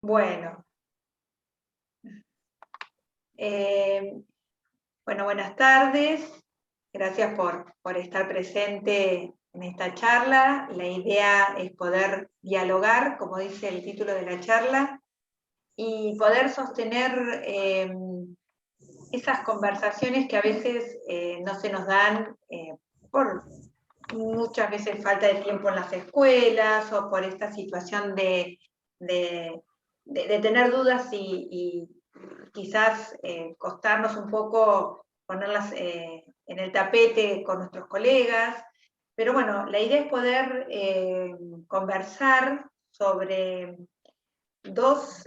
Bueno, eh, buenas tardes. Gracias por estar presente en esta charla. La idea es poder dialogar, como dice el título de la charla, y poder sostener esas conversaciones que a veces no se nos dan por muchas veces falta de tiempo en las escuelas o por esta situación de tener dudas y quizás costarnos un poco ponerlas en el tapete con nuestros colegas. Pero bueno, la idea es poder conversar sobre dos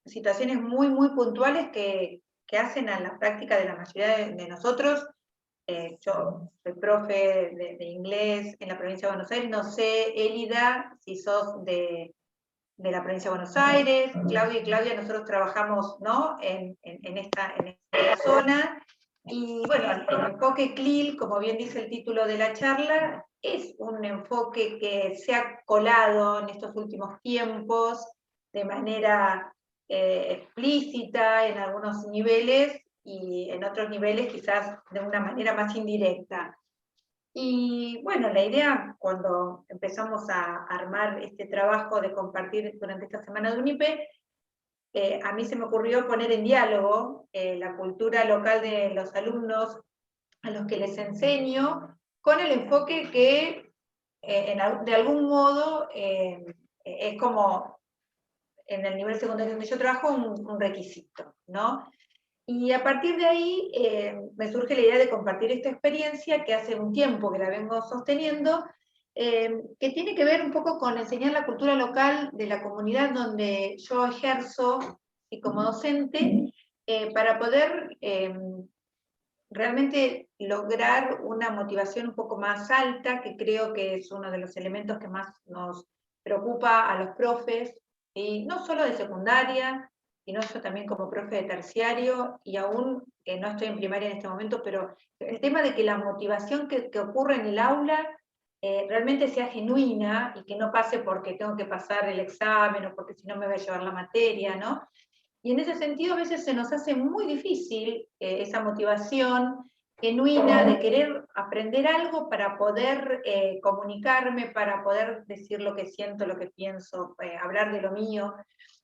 situaciones muy puntuales que hacen a la práctica de la mayoría de nosotros. Yo soy profe de inglés en la provincia de Buenos Aires. No sé, Elida, si sos de la provincia de Buenos Aires. Claudia y Claudia, nosotros trabajamos, ¿no?, en esta zona. Y bueno, el enfoque CLIL, como bien dice el título de la charla, es un enfoque que se ha colado en estos últimos tiempos de manera explícita en algunos niveles y en otros niveles quizás de una manera más indirecta. Y bueno, la idea cuando empezamos a armar este trabajo de compartir durante esta semana de UNIPE, a mí se me ocurrió poner en diálogo la cultura local de los alumnos a los que les enseño, con el enfoque que de algún modo es como en el nivel secundario donde yo trabajo un requisito, ¿no? Y a partir de ahí me surge la idea de compartir esta experiencia que hace un tiempo que la vengo sosteniendo, que tiene que ver un poco con enseñar la cultura local de la comunidad donde yo ejerzo y como docente, para poder realmente lograr una motivación un poco más alta, que creo que es uno de los elementos que más nos preocupa a los profes, y no solo de secundaria, sino yo también como profe de terciario, y aún no estoy en primaria en este momento, pero el tema de que la motivación que ocurre en el aula realmente sea genuina y que no pase porque tengo que pasar el examen o porque si no me va a llevar la materia, ¿no? Y en ese sentido a veces se nos hace muy difícil esa motivación genuina de querer aprender algo para poder comunicarme, para poder decir lo que siento, lo que pienso, hablar de lo mío.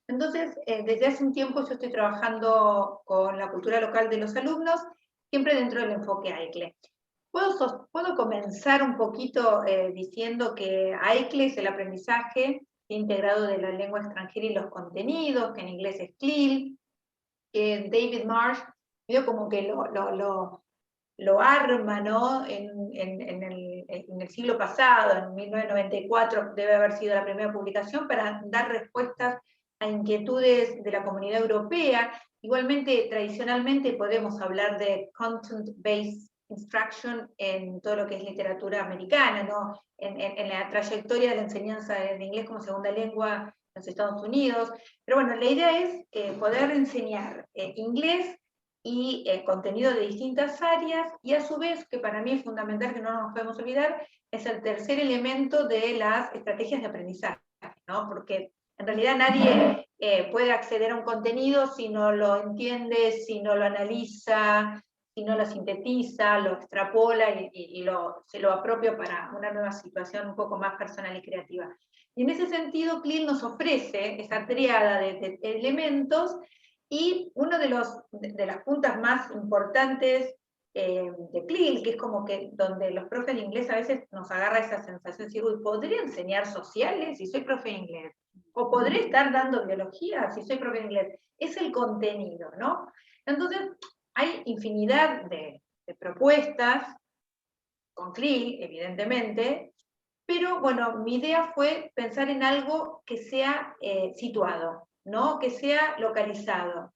Entonces, desde hace un tiempo yo estoy trabajando con la cultura local de los alumnos, siempre dentro del enfoque AICLE. ¿Puedo comenzar un poquito diciendo que AICLE es el aprendizaje integrado de la lengua extranjera y los contenidos, que en inglés es CLIL, que David Marsh medio como que lo arma, ¿no? En el siglo pasado, en 1994 debe haber sido la primera publicación, para dar respuestas a inquietudes de la comunidad europea. Igualmente, tradicionalmente podemos hablar de content-based instruction en todo lo que es literatura americana, ¿no? En la trayectoria de la enseñanza de inglés como segunda lengua en los Estados Unidos. Pero bueno, la idea es poder enseñar inglés y contenido de distintas áreas, y a su vez, que para mí es fundamental, que no nos podemos olvidar, es el tercer elemento de las estrategias de aprendizaje, ¿no? Porque en realidad nadie puede acceder a un contenido si no lo entiende, si no lo analiza, si no lo sintetiza, lo extrapola y se lo apropia para una nueva situación un poco más personal y creativa. Y en ese sentido, CLIL nos ofrece esa triada de elementos, y uno de las puntas más importantes de CLIL, que es como que donde los profes de inglés a veces nos agarra esa sensación de decir, uy, ¿podría enseñar sociales si soy profe de inglés? ¿O podré estar dando biología si soy profe de inglés? Es el contenido, ¿no? Entonces, hay infinidad de propuestas con CLIL, evidentemente, pero bueno, mi idea fue pensar en algo que sea situado, ¿no? Que sea localizado.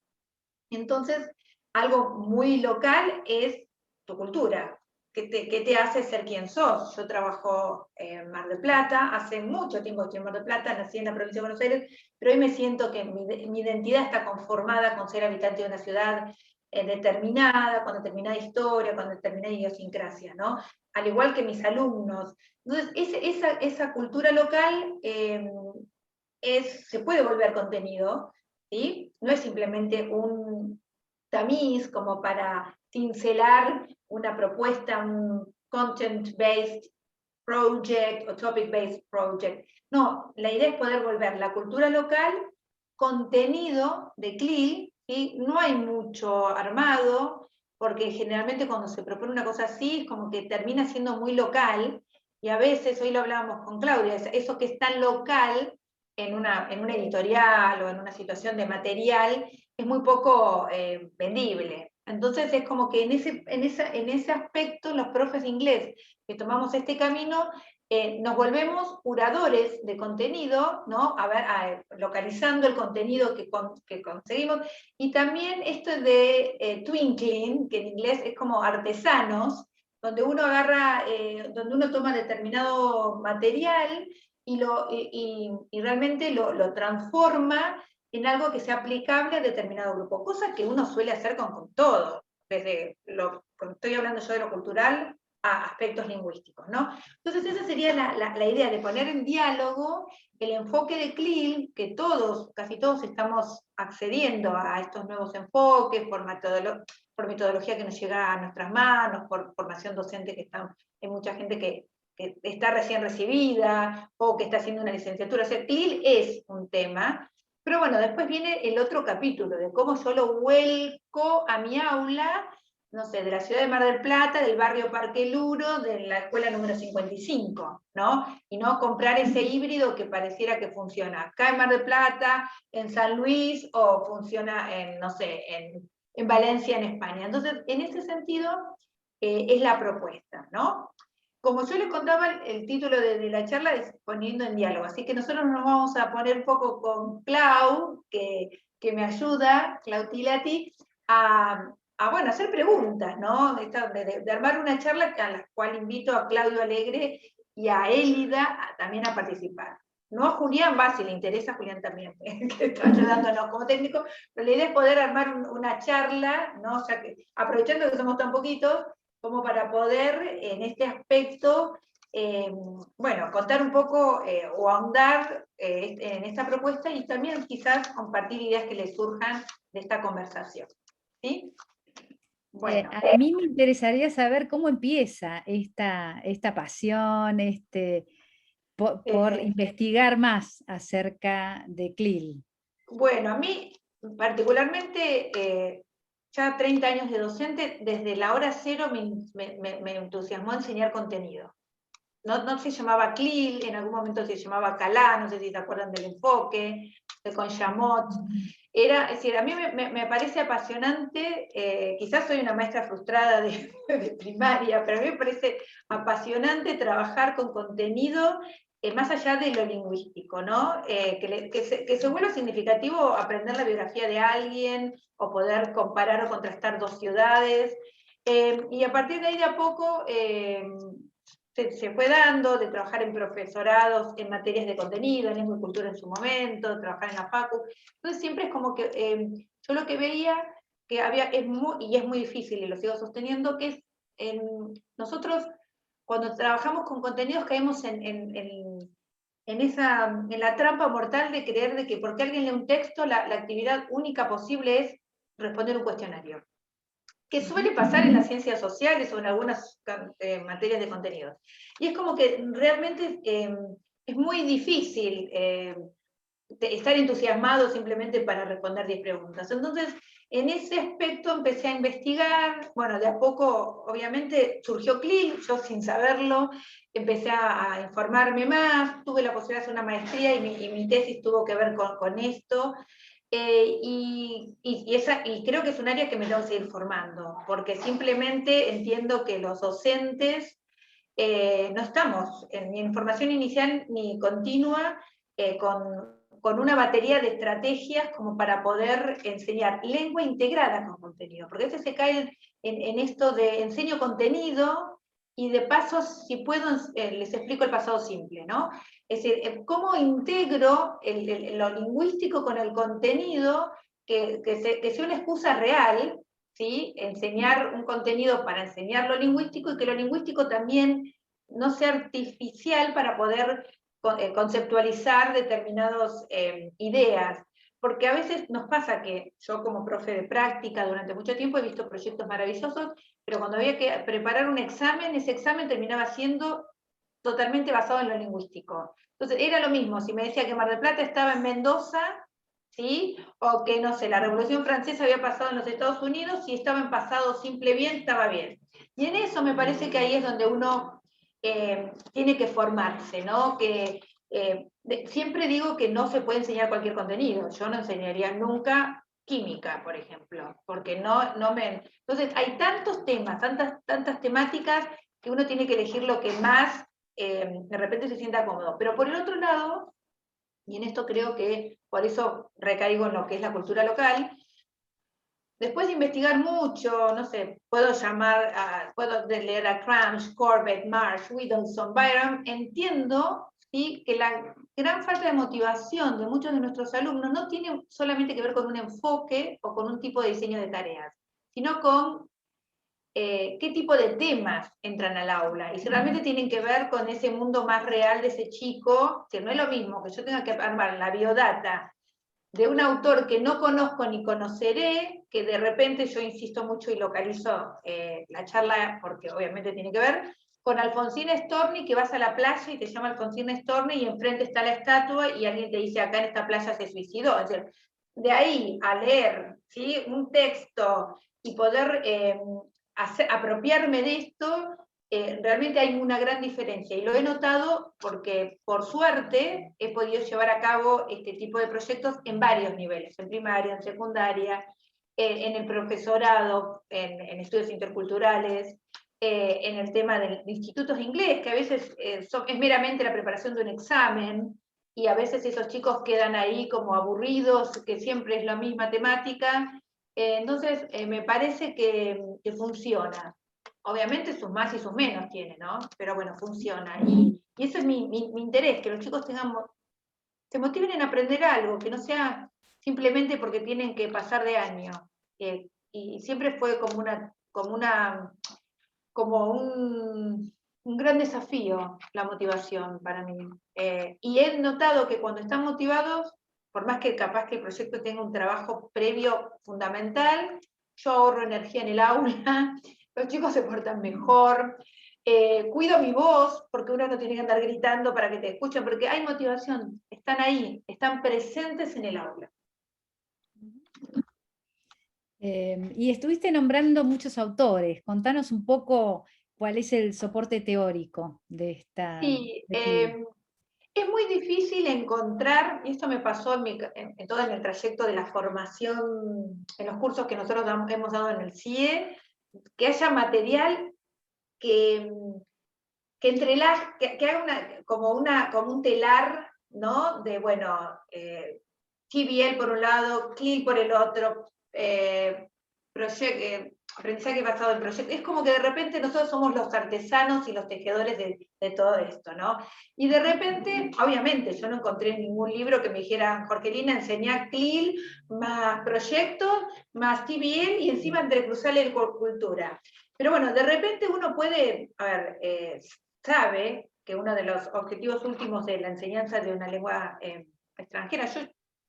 Entonces, algo muy local es tu cultura. ¿Qué te hace ser quien sos? Yo trabajo en Mar del Plata, hace mucho tiempo que estoy en Mar del Plata, nací en la provincia de Buenos Aires, pero hoy me siento que mi identidad está conformada con ser habitante de una ciudad determinada, con determinada historia, con determinada idiosincrasia, ¿no? Al igual que mis alumnos. Entonces, esa cultura local se puede volver contenido, ¿sí? No es simplemente un tamiz como para cincelar una propuesta, un content-based project o topic-based project. No, la idea es poder volver la cultura local contenido de CLIL, ¿sí? No hay mucho armado, porque generalmente cuando se propone una cosa así, es como que termina siendo muy local, y a veces, hoy lo hablábamos con Claudia, eso que es tan local en una editorial o en una situación de material, es muy poco vendible. Entonces es como que en ese aspecto los profes de inglés que tomamos este camino, nos volvemos curadores de contenido, ¿no? Localizando el contenido que conseguimos, y también esto de twinkling, que en inglés es como artesanos, donde uno agarra, donde uno toma determinado material y realmente lo transforma en algo que sea aplicable a determinado grupo, cosa que uno suele hacer con todo, cuando estoy hablando yo de lo cultural, a aspectos lingüísticos, ¿no? Entonces esa sería la idea de poner en diálogo el enfoque de CLIL, que casi todos estamos accediendo a estos nuevos enfoques por metodología que nos llega a nuestras manos, por formación docente hay mucha gente que está recién recibida o que está haciendo una licenciatura. O sea, CLIL es un tema, pero bueno, después viene el otro capítulo de cómo yo lo vuelco a mi aula, no sé, de la ciudad de Mar del Plata, del barrio Parque Luro, de la escuela número 55, ¿no? Y no comprar ese híbrido que pareciera que funciona acá en Mar del Plata, en San Luis, o funciona en, no sé, en Valencia, en España. Entonces, en ese sentido, es la propuesta, ¿no? Como yo les contaba, el título de la charla es Poniendo en Diálogo, así que nosotros nos vamos a poner un poco con Clau, que me ayuda, Clau Tilati, bueno, hacer preguntas, ¿no? De armar una charla a la cual invito a Claudio Alegre y a Élida también a participar. No a Julián, si le interesa, Julián también, que está ayudándonos como técnico, pero la idea es poder armar una charla, ¿no? O sea, aprovechando que somos tan poquitos, como para poder en este aspecto, bueno, contar un poco o ahondar en esta propuesta y también quizás compartir ideas que les surjan de esta conversación. ¿Sí? Bueno. A mí me interesaría saber cómo empieza esta pasión, por investigar más acerca de CLIL. Bueno, a mí particularmente, ya 30 años de docente, desde la hora cero me entusiasmó enseñar contenido. No se llamaba CLIL, en algún momento se llamaba CALA, no sé si se acuerdan del enfoque, con Chamot. Es decir, a mí me parece apasionante, quizás soy una maestra frustrada de primaria, pero a mí me parece apasionante trabajar con contenido más allá de lo lingüístico, ¿no? Que se vuelva significativo aprender la biografía de alguien, o poder comparar o contrastar dos ciudades, y a partir de ahí de a poco se fue dando, de trabajar en profesorados en materias de contenido, en lengua y cultura en su momento, trabajar en la facu. Entonces siempre es como que yo lo que veía que y es muy difícil, y lo sigo sosteniendo, que es nosotros cuando trabajamos con contenidos caemos en la trampa mortal de creer de que porque alguien lee un texto, la actividad única posible es responder un cuestionario, que suele pasar en las ciencias sociales o en algunas materias de contenidos. Y es como que realmente es muy difícil estar entusiasmado simplemente para responder 10 preguntas. Entonces, en ese aspecto empecé a investigar, bueno, de a poco, obviamente, surgió CLIL, yo sin saberlo, empecé a informarme más, tuve la posibilidad de hacer una maestría y mi tesis tuvo que ver con esto, y creo que es un área que me tengo que seguir formando, porque simplemente entiendo que los docentes no estamos ni en formación inicial ni continua con una batería de estrategias como para poder enseñar lengua integrada con contenido, porque a veces se cae en esto de enseño contenido y de paso, si puedo, les explico el pasado simple, ¿no? Es decir, cómo integro lo lingüístico con el contenido, que sea una excusa real, ¿sí? Enseñar un contenido para enseñar lo lingüístico, y que lo lingüístico también no sea artificial para poder conceptualizar determinadas ideas. Porque a veces nos pasa que yo como profe de práctica durante mucho tiempo he visto proyectos maravillosos, pero cuando había que preparar un examen, ese examen terminaba siendo totalmente basado en lo lingüístico. Entonces era lo mismo, si me decía que Mar del Plata estaba en Mendoza, ¿sí? O que, no sé, la Revolución Francesa había pasado en los Estados Unidos, si estaba en pasado simple bien, estaba bien. Y en eso me parece que ahí es donde uno tiene que formarse, ¿no? Que siempre digo que no se puede enseñar cualquier contenido. Yo no enseñaría nunca química, por ejemplo, porque no me... Entonces, hay tantos temas, tantas temáticas, que uno tiene que elegir lo que más de repente se sienta cómodo. Pero por el otro lado, y en esto creo que por eso recaigo en lo que es la cultura local, después de investigar mucho, no sé, puedo leer a Cramsh, Corbett, Marsh, Whittleston, Byron, entiendo, ¿sí?, que la gran falta de motivación de muchos de nuestros alumnos no tiene solamente que ver con un enfoque o con un tipo de diseño de tareas, sino con qué tipo de temas entran al aula, y si realmente tienen que ver con ese mundo más real de ese chico, que no es lo mismo que yo tenga que armar la biodata de un autor que no conozco ni conoceré, que de repente yo insisto mucho y localizo la charla, porque obviamente tiene que ver, con Alfonsín Storni, que vas a la playa y te llama Alfonsín Storni y enfrente está la estatua y alguien te dice acá en esta playa se suicidó. Es decir, de ahí a leer, ¿sí?, un texto y poder apropiarme de esto, realmente hay una gran diferencia, y lo he notado porque, por suerte, he podido llevar a cabo este tipo de proyectos en varios niveles, en primaria, en secundaria, en el profesorado, en estudios interculturales, en el tema de institutos de inglés, que a veces es meramente la preparación de un examen, y a veces esos chicos quedan ahí como aburridos, que siempre es la misma temática. Entonces, me parece que funciona. Obviamente sus más y sus menos tiene, ¿no? Pero bueno, funciona. Y ese es mi interés, que los chicos se motiven en aprender algo, que no sea simplemente porque tienen que pasar de año. Y siempre fue como un gran desafío la motivación para mí. Y he notado que cuando están motivados, por más que capaz que el proyecto tenga un trabajo previo fundamental, yo ahorro energía en el aula, los chicos se portan mejor, cuido mi voz, porque uno no tiene que andar gritando para que te escuchen, porque hay motivación, están ahí, están presentes en el aula. Y estuviste nombrando muchos autores. Contanos un poco cuál es el soporte teórico de Sí, de tu libro. es muy difícil encontrar, y esto me pasó en todo el trayecto de la formación, en los cursos que nosotros hemos dado en el CIE, que haya material que, que haga como un telar, ¿no? De, bueno, TBL por un lado, CLIL por el otro, aprendizaje basado en proyectos. Es como que de repente nosotros somos los artesanos y los tejedores de todo esto, ¿no? Y de repente, obviamente, yo no encontré ningún libro que me dijera, Jorgelina, enseñá CLIL, más proyectos, más TBL, y encima entrecruzarle cultura. Pero bueno, de repente uno puede, a ver, sabe que uno de los objetivos últimos de la enseñanza de una lengua extranjera,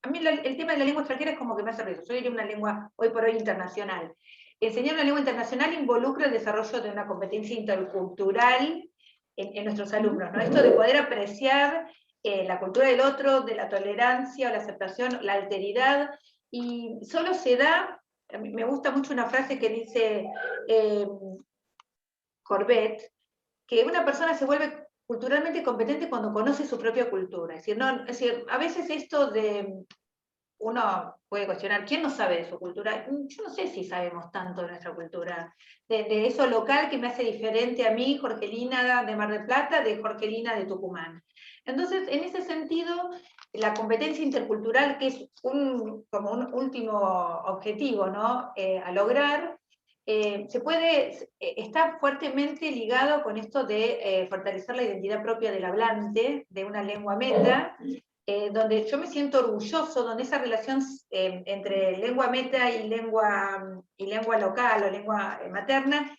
a mí el tema de la lengua extranjera es como que me hace ruido. Yo diría una lengua hoy por hoy internacional. Enseñar una lengua internacional involucra el desarrollo de una competencia intercultural en nuestros alumnos, ¿no? Esto de poder apreciar la cultura del otro, de la tolerancia o la aceptación, la alteridad, y solo se da, a mí me gusta mucho una frase que dice Corbett, que una persona se vuelve culturalmente competente cuando conoce su propia cultura. Es decir, a veces esto de uno puede cuestionar, ¿quién no sabe de su cultura? Yo no sé si sabemos tanto de nuestra cultura, de eso local que me hace diferente a mí, Jorgelina de Mar del Plata, de Jorgelina de Tucumán. Entonces, en ese sentido, la competencia intercultural, que es como un último objetivo, ¿no?, a lograr, está fuertemente ligado con esto de fortalecer la identidad propia del hablante de una lengua meta, donde yo me siento orgulloso, donde esa relación entre lengua meta y lengua local o lengua materna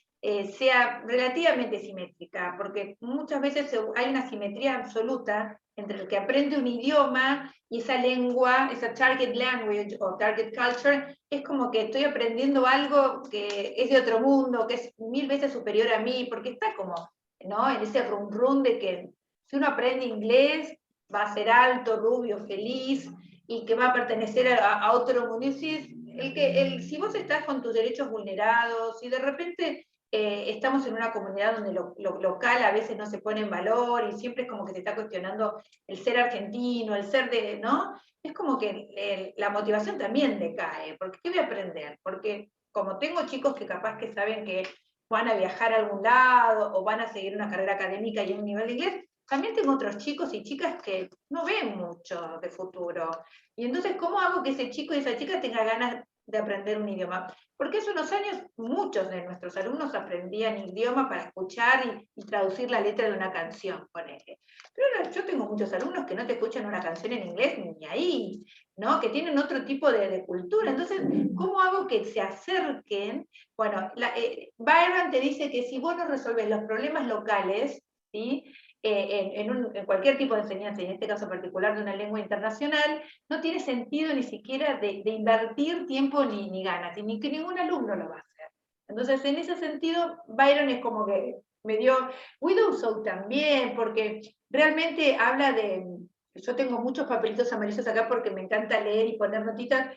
sea relativamente simétrica, porque muchas veces hay una simetría absoluta entre el que aprende un idioma y esa lengua, esa target language o target culture, es como que estoy aprendiendo algo que es de otro mundo, que es 1000 veces superior a mí, porque está como, ¿no?, en ese rum rum de que si uno aprende inglés va a ser alto, rubio, feliz, y que va a pertenecer a otro mundo. Y si vos estás con tus derechos vulnerados, y de repente estamos en una comunidad donde lo local a veces no se pone en valor, y siempre es como que se está cuestionando el ser argentino, el ser de, ¿no? Es como que la motivación también decae, porque ¿qué voy a aprender? Porque como tengo chicos que capaz que saben que van a viajar a algún lado, o van a seguir una carrera académica y un nivel de inglés, también tengo otros chicos y chicas que no ven mucho de futuro. Y entonces, ¿cómo hago que ese chico y esa chica tenga ganas de aprender un idioma? Porque hace unos años muchos de nuestros alumnos aprendían idioma para escuchar y traducir la letra de una canción, ponele. Pero ahora yo tengo muchos alumnos que no te escuchan una canción en inglés ni ahí, ¿no? Que tienen otro tipo de cultura. Entonces, ¿cómo hago que se acerquen? Bueno, Byron te dice que si vos no resolvés los problemas locales, ¿sí?, en cualquier tipo de enseñanza, y en este caso particular de una lengua internacional, no tiene sentido ni siquiera de invertir tiempo ni ganas, y ni que ningún alumno lo va a hacer. Entonces, en ese sentido, Byron es como que me dio, Widowsoe también, porque realmente habla de, yo tengo muchos papelitos amarillos acá porque me encanta leer y poner notitas,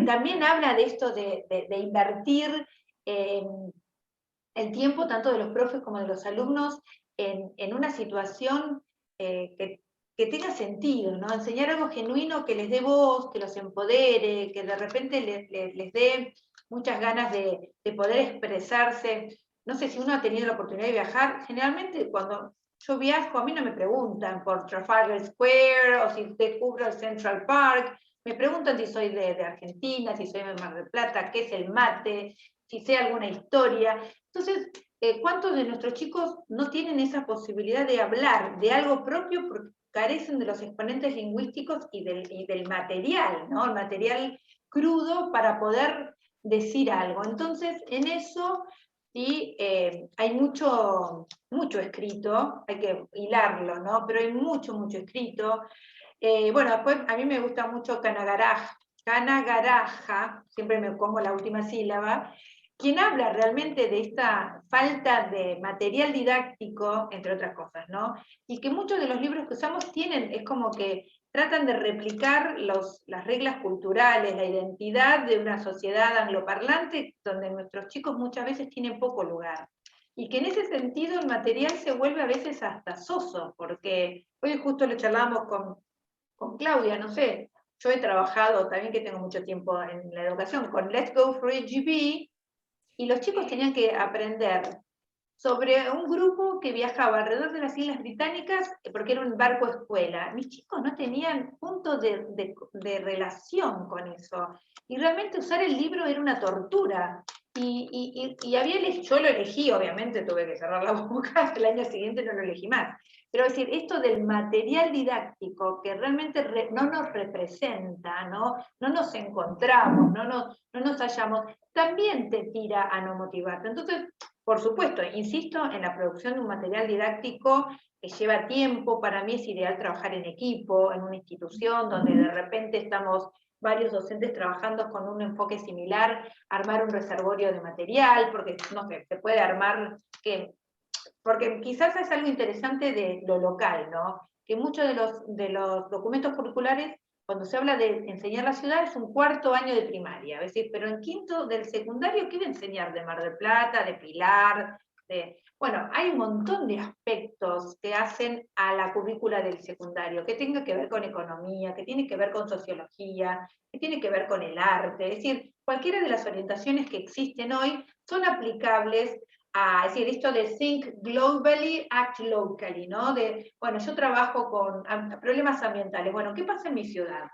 también habla de esto de invertir el tiempo tanto de los profes como de los alumnos en una situación que tenga sentido, ¿no? Enseñar algo genuino que les dé voz, que los empodere, que de repente les dé muchas ganas de poder expresarse. No sé si uno ha tenido la oportunidad de viajar. Generalmente cuando yo viajo, a mí no me preguntan por Trafalgar Square o si descubro el Central Park. Me preguntan si soy de Argentina, si soy de Mar del Plata, qué es el mate, si sé alguna historia. Entonces, ¿cuántos de nuestros chicos no tienen esa posibilidad de hablar de algo propio porque carecen de los exponentes lingüísticos y del material, ¿no? El material crudo para poder decir algo? Entonces, en eso sí hay mucho escrito, hay que hilarlo, ¿no? Pero hay mucho escrito. Bueno, después a mí me gusta mucho Canagaraja, siempre me pongo la última sílaba, quien habla realmente de esta falta de material didáctico, entre otras cosas, ¿no? Y que muchos de los libros que usamos tienen, es como que tratan de replicar las reglas culturales, la identidad de una sociedad angloparlante, donde nuestros chicos muchas veces tienen poco lugar. Y que en ese sentido el material se vuelve a veces hasta soso, porque hoy justo lo charlábamos con Claudia, no sé, yo he trabajado, también que tengo mucho tiempo en la educación, con Let's Go for EGB, y los chicos tenían que aprender sobre un grupo que viajaba alrededor de las Islas Británicas, porque era un barco escuela. Mis chicos no tenían punto de relación con eso, y realmente usar el libro era una tortura. Y yo lo elegí, obviamente tuve que cerrar la boca, el año siguiente no lo elegí más. Pero es decir, esto del material didáctico que realmente no nos representa, ¿no? No nos encontramos, no nos hallamos, también te tira a no motivarte. Entonces, por supuesto, insisto en la producción de un material didáctico que lleva tiempo. Para mí es ideal trabajar en equipo, en una institución donde de repente estamos varios docentes trabajando con un enfoque similar, armar un reservorio de material, porque no sé, se puede armar, porque quizás es algo interesante de lo local, ¿no? Que muchos de los documentos curriculares, cuando se habla de enseñar la ciudad, es un cuarto año de primaria, es decir, pero en quinto del secundario, ¿qué va a enseñar de Mar del Plata, de Pilar? Bueno, hay un montón de aspectos que hacen a la currícula del secundario, que tenga que ver con economía, que tiene que ver con sociología, que tiene que ver con el arte. Es decir, cualquiera de las orientaciones que existen hoy son aplicables es decir, esto de think globally, act locally, ¿no? Bueno, yo trabajo con problemas ambientales. Bueno, ¿qué pasa en mi ciudad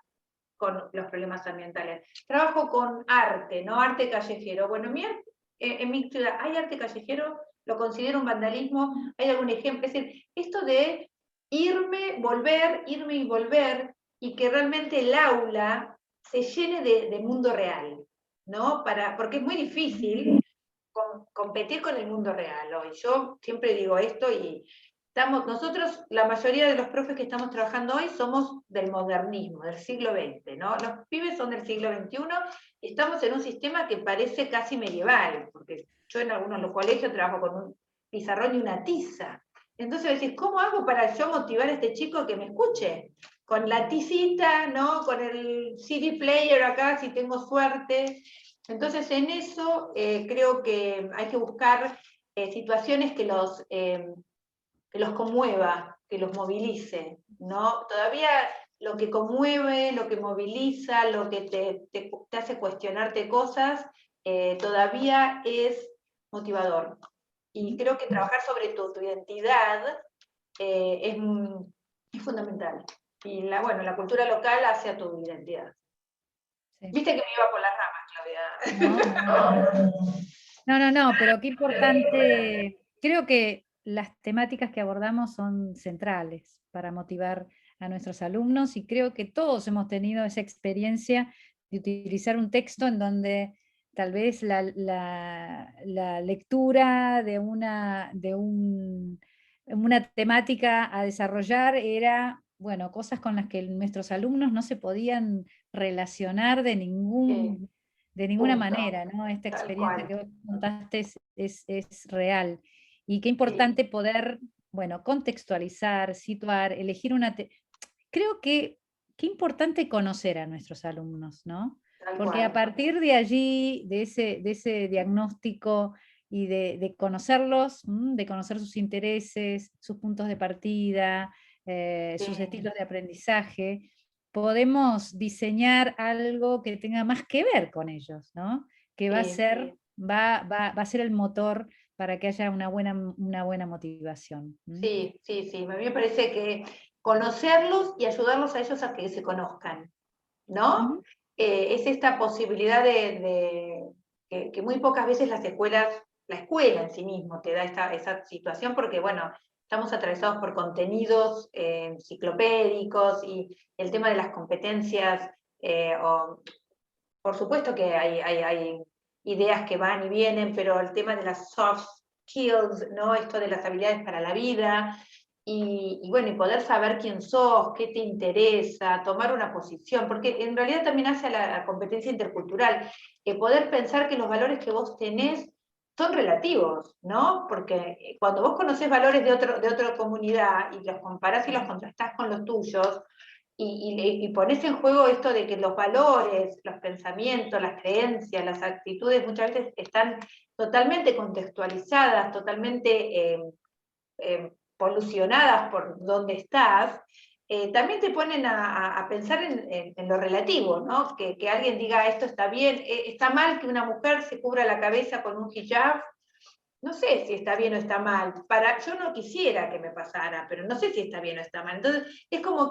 con los problemas ambientales? Trabajo con arte, ¿no? Arte callejero. Bueno, en mi ciudad, ¿hay arte callejero? ¿Lo considero un vandalismo? ¿Hay algún ejemplo? Es decir, esto de irme y volver, y que realmente el aula se llene de mundo real, ¿no? Porque es muy difícil competir con el mundo real hoy. Yo siempre digo esto, y nosotros, la mayoría de los profes que estamos trabajando hoy somos del modernismo, del siglo XX, ¿no? Los pibes son del siglo XXI, y estamos en un sistema que parece casi medieval, porque yo en algunos de los colegios trabajo con un pizarrón y una tiza. Entonces decís, ¿cómo hago para yo motivar a este chico que me escuche? Con la ticita, ¿no? Con el CD player acá, si tengo suerte. Entonces en eso creo que hay que buscar situaciones que los conmueva, que los movilice, ¿no? Todavía lo que conmueve, lo que moviliza, lo que te hace cuestionarte cosas, todavía es motivador. Y creo que trabajar sobre tu identidad es fundamental. Y la cultura local hace a tu identidad. Sí. Viste que me iba por las ramas, Claudia. No, pero qué importante, creo que las temáticas que abordamos son centrales para motivar a nuestros alumnos y creo que todos hemos tenido esa experiencia de utilizar un texto en donde tal vez la lectura de una temática a desarrollar era, bueno, cosas con las que nuestros alumnos no se podían relacionar de ninguna Punto. manera, ¿no? Esta Tal experiencia cual. que vos contaste es real. Y qué Sí. importante poder, bueno, contextualizar, situar, elegir Creo que qué importante conocer a nuestros alumnos, ¿no? Tal Porque a cual. partir de allí, de ese diagnóstico y de conocerlos, de conocer sus intereses, sus puntos de partida, sus Sí. estilos de aprendizaje, podemos diseñar algo que tenga más que ver con ellos, ¿no? Que va a Sí, ser, va a ser el motor para que haya una buena motivación. sí, sí, sí. A mí me parece que conocerlos y ayudarlos a ellos a que se conozcan, ¿no? Ujú. Es esta posibilidad que muy pocas veces las escuelas, la escuela en sí mismo te da esa situación porque, bueno, estamos atravesados por contenidos enciclopédicos y el tema de las competencias, por supuesto que hay ideas que van y vienen, pero el tema de las soft skills, ¿no? Esto de las habilidades para la vida, y bueno, y poder saber quién sos, qué te interesa, tomar una posición, porque en realidad también hace a la competencia intercultural, que poder pensar que los valores que vos tenés son relativos, ¿no? Porque cuando vos conocés valores de otra comunidad y los comparás y los contrastás con los tuyos, y pones en juego esto de que los valores, los pensamientos, las creencias, las actitudes muchas veces están totalmente contextualizadas, totalmente polucionadas por donde estás, también te ponen a pensar en lo relativo, ¿no? Que alguien diga esto está bien, está mal que una mujer se cubra la cabeza con un hijab. No sé si está bien o está mal. Yo no quisiera que me pasara, pero no sé si está bien o está mal. Entonces, es como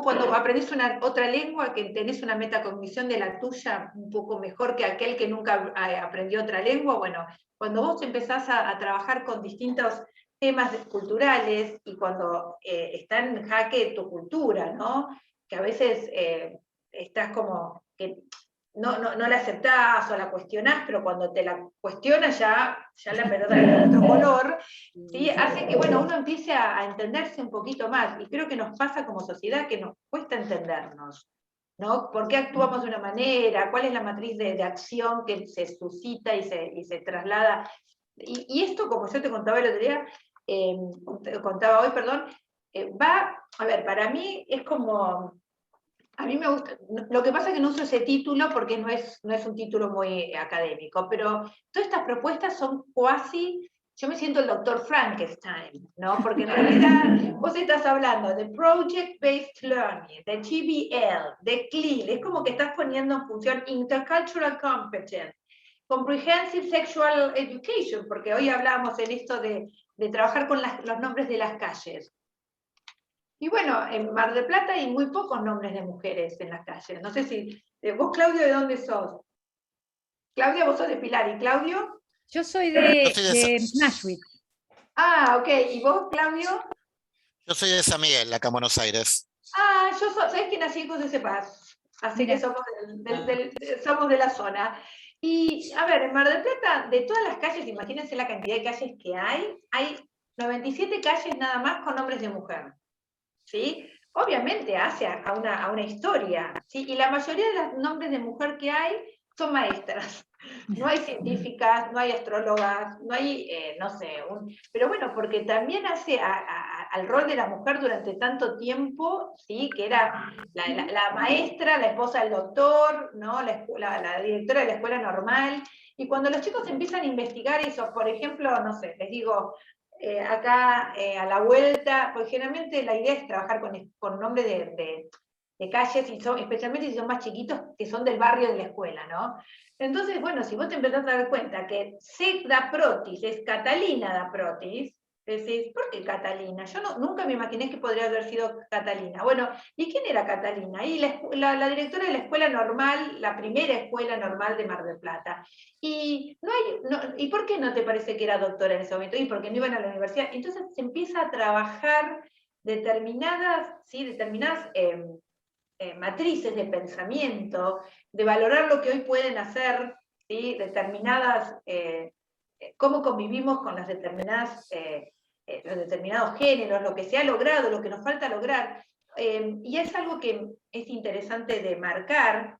cuando aprendes otra lengua, que tenés una metacognición de la tuya un poco mejor que aquel que nunca aprendió otra lengua. Bueno, cuando vos empezás a trabajar con distintos temas culturales y cuando está en jaque tu cultura, ¿no? Que a veces estás como que no la aceptás o la cuestionás, pero cuando te la cuestionas ya la pelota tiene otro color, ¿sí? Hace que bueno, uno empiece a entenderse un poquito más. Y creo que nos pasa como sociedad que nos cuesta entendernos, ¿no? ¿Por qué actuamos de una manera? ¿Cuál es la matriz de acción que se suscita y se traslada? Y esto, como yo te contaba el otro día, contaba hoy, perdón, a ver, para mí es como a mí me gusta, lo que pasa es que no uso ese título porque no es un título muy académico, pero todas estas propuestas son cuasi, yo me siento el doctor Frankenstein, ¿no? Porque en realidad vos estás hablando de Project Based Learning, de GBL, de CLIL, es como que estás poniendo en función Intercultural Competence, Comprehensive Sexual Education, porque hoy hablamos en esto de trabajar con los nombres de las calles. Y bueno, en Mar del Plata hay muy pocos nombres de mujeres en las calles. No sé si. ¿Vos, Claudio, de dónde sos? Claudia, vos sos de Pilar. ¿Y Claudio? Yo soy Yo soy de Nashville. Ah, ok. ¿Y vos, Claudio? yo soy de San Miguel, acá en Buenos Aires. Ah, ¿sabés que nací en José Cepaz? Así que Mira, somos de la zona. Y, a ver, en Mar del Plata, de todas las calles, imagínense la cantidad de calles que hay 97 calles nada más con nombres de mujer, ¿sí? Obviamente hace a una historia, ¿sí? Y la mayoría de los nombres de mujer que hay son maestras. No hay científicas, no hay astrólogas, no hay, no sé, pero bueno, porque también hace al rol de la mujer durante tanto tiempo, ¿sí? Que era la maestra, la esposa del doctor, ¿no? La directora de la escuela normal, y cuando los chicos empiezan a investigar eso, por ejemplo, no sé, les digo, acá a la vuelta, pues generalmente la idea es trabajar con nombres de calles, y especialmente si son más chiquitos, que son del barrio de la escuela, ¿no? Entonces, bueno, si vos te empezás a dar cuenta que C. da Protis es Catalina da Protis, decís, ¿por qué Catalina? Yo nunca me imaginé que podría haber sido Catalina. Bueno, ¿y quién era Catalina? Y la directora de la escuela normal, la primera escuela normal de Mar del Plata. ¿Y por qué no te parece que era doctora en ese momento? Y porque no iban a la universidad. Entonces se empieza a trabajar determinadas matrices de pensamiento, de valorar lo que hoy pueden hacer, ¿sí? Cómo convivimos con los determinados géneros, lo que se ha logrado, lo que nos falta lograr. Y es algo que es interesante de marcar,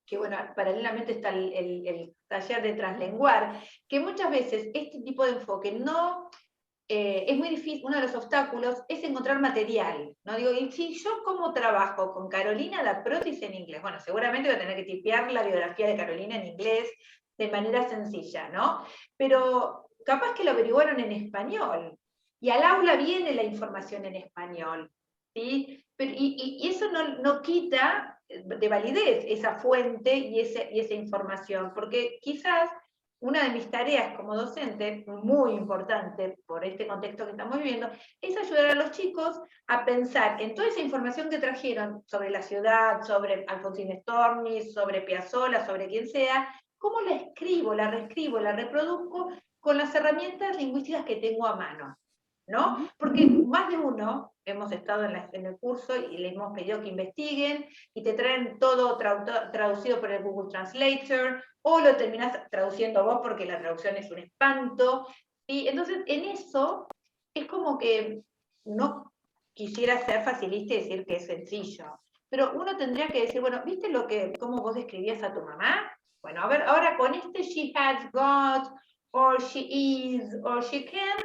que bueno, paralelamente está el taller de translenguar, que muchas veces este tipo de enfoque no es muy difícil. Uno de los obstáculos es encontrar material, ¿no? Digo, y si yo como trabajo con Carolina da Protis en inglés, bueno, seguramente voy a tener que tipear la biografía de Carolina en inglés de manera sencilla, ¿no? Pero capaz que lo averiguaron en español, y al aula viene la información en español, ¿sí? Y eso no quita de validez esa fuente y esa información, porque quizás una de mis tareas como docente, muy importante por este contexto que estamos viviendo, es ayudar a los chicos a pensar en toda esa información que trajeron sobre la ciudad, sobre Alfonsín Storni, sobre Piazzolla, sobre quien sea, cómo la escribo, la reescribo, la reproduzco con las herramientas lingüísticas que tengo a mano, ¿no? Porque más de uno hemos estado en el curso y le hemos pedido que investiguen y te traen todo traducido por el Google Translator, o lo terminás traduciendo vos porque la traducción es un espanto. Y entonces en eso es como que no quisiera ser facilista y decir que es sencillo, pero uno tendría que decir, bueno, ¿viste cómo vos describías a tu mamá? Bueno, a ver, ahora con este she has got, or she is, or she can,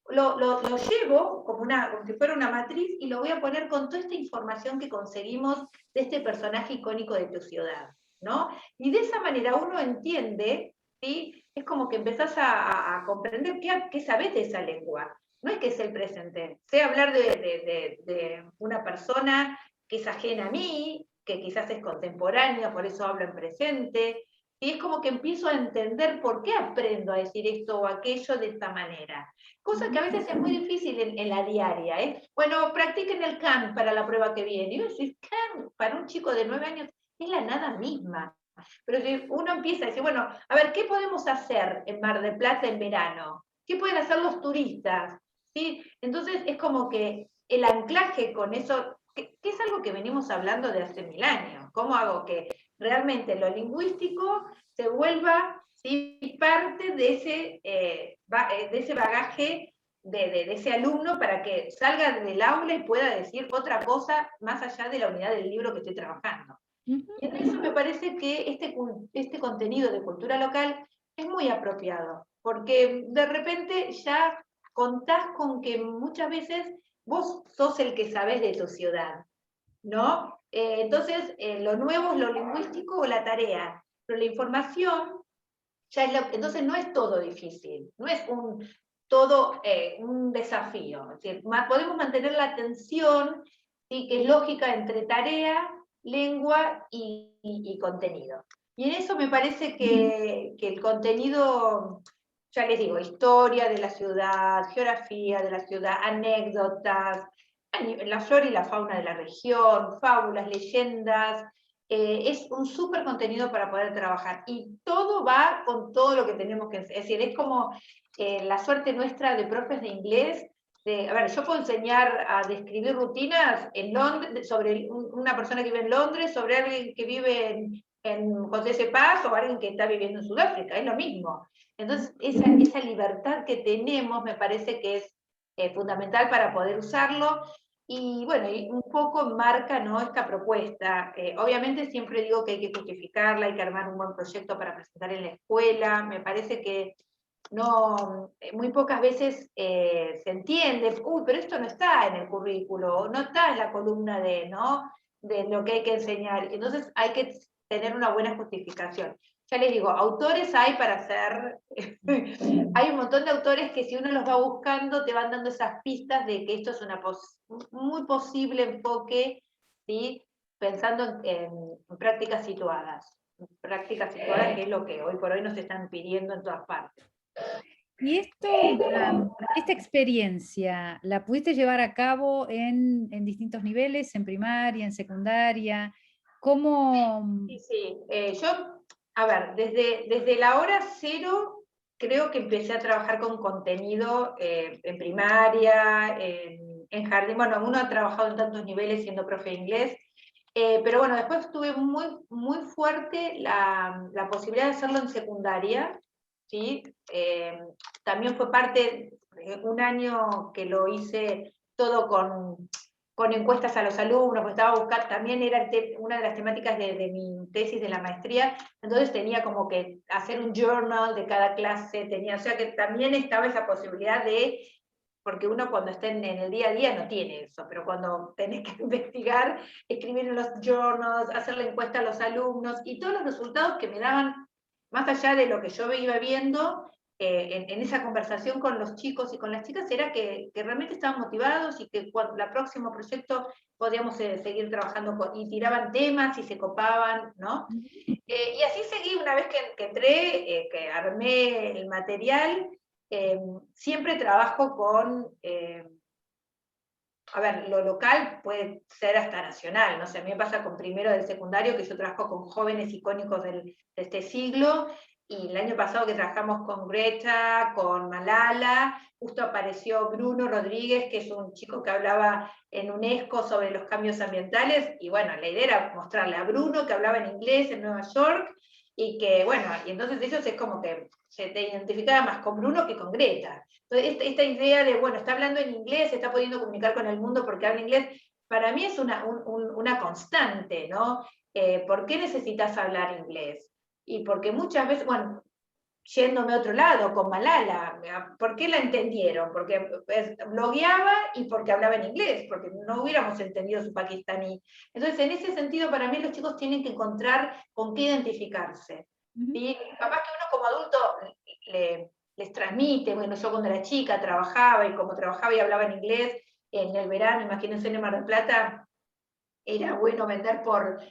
lo llevo como si fuera una matriz, y lo voy a poner con toda esta información que conseguimos de este personaje icónico de tu ciudad, ¿no? Y de esa manera uno entiende, ¿sí? Es como que empezás a comprender qué sabés de esa lengua. No es que es el presente, sé hablar de una persona que es ajena a mí, que quizás es contemporánea, por eso hablo en presente, y es como que empiezo a entender por qué aprendo a decir esto o aquello de esta manera. Cosa que a veces es muy difícil en la diaria, ¿eh? Bueno, practiquen el can para la prueba que viene. Y vos decís, can para un chico de 9 años es la nada misma. Pero si uno empieza a decir, bueno, a ver, ¿qué podemos hacer en Mar del Plata en verano? ¿Qué pueden hacer los turistas? ¿Sí? Entonces es como que el anclaje con eso, que es algo que venimos hablando de hace 1000 años. ¿Cómo hago que realmente lo lingüístico se vuelva, ¿sí?, parte de ese bagaje de ese alumno, para que salga del aula y pueda decir otra cosa más allá de la unidad del libro que estoy trabajando? Y en eso me parece que este contenido de cultura local es muy apropiado, porque de repente ya contás con que muchas veces vos sos el que sabés de tu ciudad, ¿no? Entonces, lo nuevo es lo lingüístico o la tarea, pero la información ya entonces no es todo difícil, no es todo un desafío. Es decir, podemos mantener la tensión, ¿sí?, que es lógica entre tarea, lengua y contenido. Y en eso me parece que el contenido, ya les digo, historia de la ciudad, geografía de la ciudad, anécdotas, la flora y la fauna de la región, fábulas, leyendas, es un súper contenido para poder trabajar. Y todo va con todo lo que tenemos que enseñar. Es decir, es como la suerte nuestra de profes de inglés. A ver, yo puedo enseñar a describir rutinas en Londres, sobre una persona que vive en Londres, sobre alguien que vive en José C. Paz o alguien que está viviendo en Sudáfrica, es lo mismo. Entonces, esa libertad que tenemos me parece que es fundamental para poder usarlo, y bueno, y un poco marca, ¿no?, esta propuesta. Obviamente siempre digo que hay que justificarla, hay que armar un buen proyecto para presentar en la escuela, me parece que no, muy pocas veces se entiende, uy, pero esto no está en el currículo, no está en la columna de, ¿no?, de lo que hay que enseñar. Entonces hay que tener una buena justificación. Ya les digo, autores hay para hacer, hay un montón de autores que si uno los va buscando te van dando esas pistas de que esto es una muy posible enfoque, ¿sí?, pensando en prácticas situadas. Prácticas situadas, que es lo que hoy por hoy nos están pidiendo en todas partes. Y esta experiencia, ¿la pudiste llevar a cabo en distintos niveles, en primaria, en secundaria? ¿Cómo? Sí. Yo, a ver, desde la hora cero creo que empecé a trabajar con contenido en primaria, en jardín. Bueno, uno ha trabajado en tantos niveles siendo profe de inglés, pero bueno, después tuve muy, muy fuerte la posibilidad de hacerlo en secundaria, ¿sí? También fue parte, un año que lo hice todo con encuestas a los alumnos, porque estaba buscando, también era una de las temáticas de mi tesis de la maestría, entonces tenía como que hacer un journal de cada clase, o sea que también estaba esa posibilidad de, porque uno cuando está en el día a día no tiene eso, pero cuando tenés que investigar, escribir en los journals, hacer la encuesta a los alumnos, y todos los resultados que me daban, más allá de lo que yo iba viendo, en esa conversación con los chicos y con las chicas, era que realmente estaban motivados y que cuando el próximo proyecto podíamos seguir trabajando y tiraban temas y se copaban, ¿no? Y así seguí una vez que entré, que armé el material. Siempre trabajo con, a ver, lo local puede ser hasta nacional, no sé, a mí me pasa con primero del secundario, que yo trabajo con jóvenes icónicos de este siglo, y el año pasado que trabajamos con Greta, con Malala, justo apareció Bruno Rodríguez, que es un chico que hablaba en UNESCO sobre los cambios ambientales, y bueno, la idea era mostrarle a Bruno, que hablaba en inglés en Nueva York, y que, bueno, y entonces ellos es como que se te identificaba más con Bruno que con Greta. Entonces, esta idea de, bueno, está hablando en inglés, se está pudiendo comunicar con el mundo porque habla inglés, para mí es una constante, ¿no? ¿Por qué necesitas hablar inglés? Y porque muchas veces, bueno, yéndome a otro lado, con Malala, ¿por qué la entendieron? Porque blogueaba y porque hablaba en inglés, porque no hubiéramos entendido su pakistaní. Entonces, en ese sentido, para mí los chicos tienen que encontrar con qué identificarse. ¿Sí? Capaz que uno como adulto les transmite, bueno, yo cuando era chica trabajaba, y como trabajaba y hablaba en inglés, en el verano, imagínense en el Mar del Plata, era bueno vender por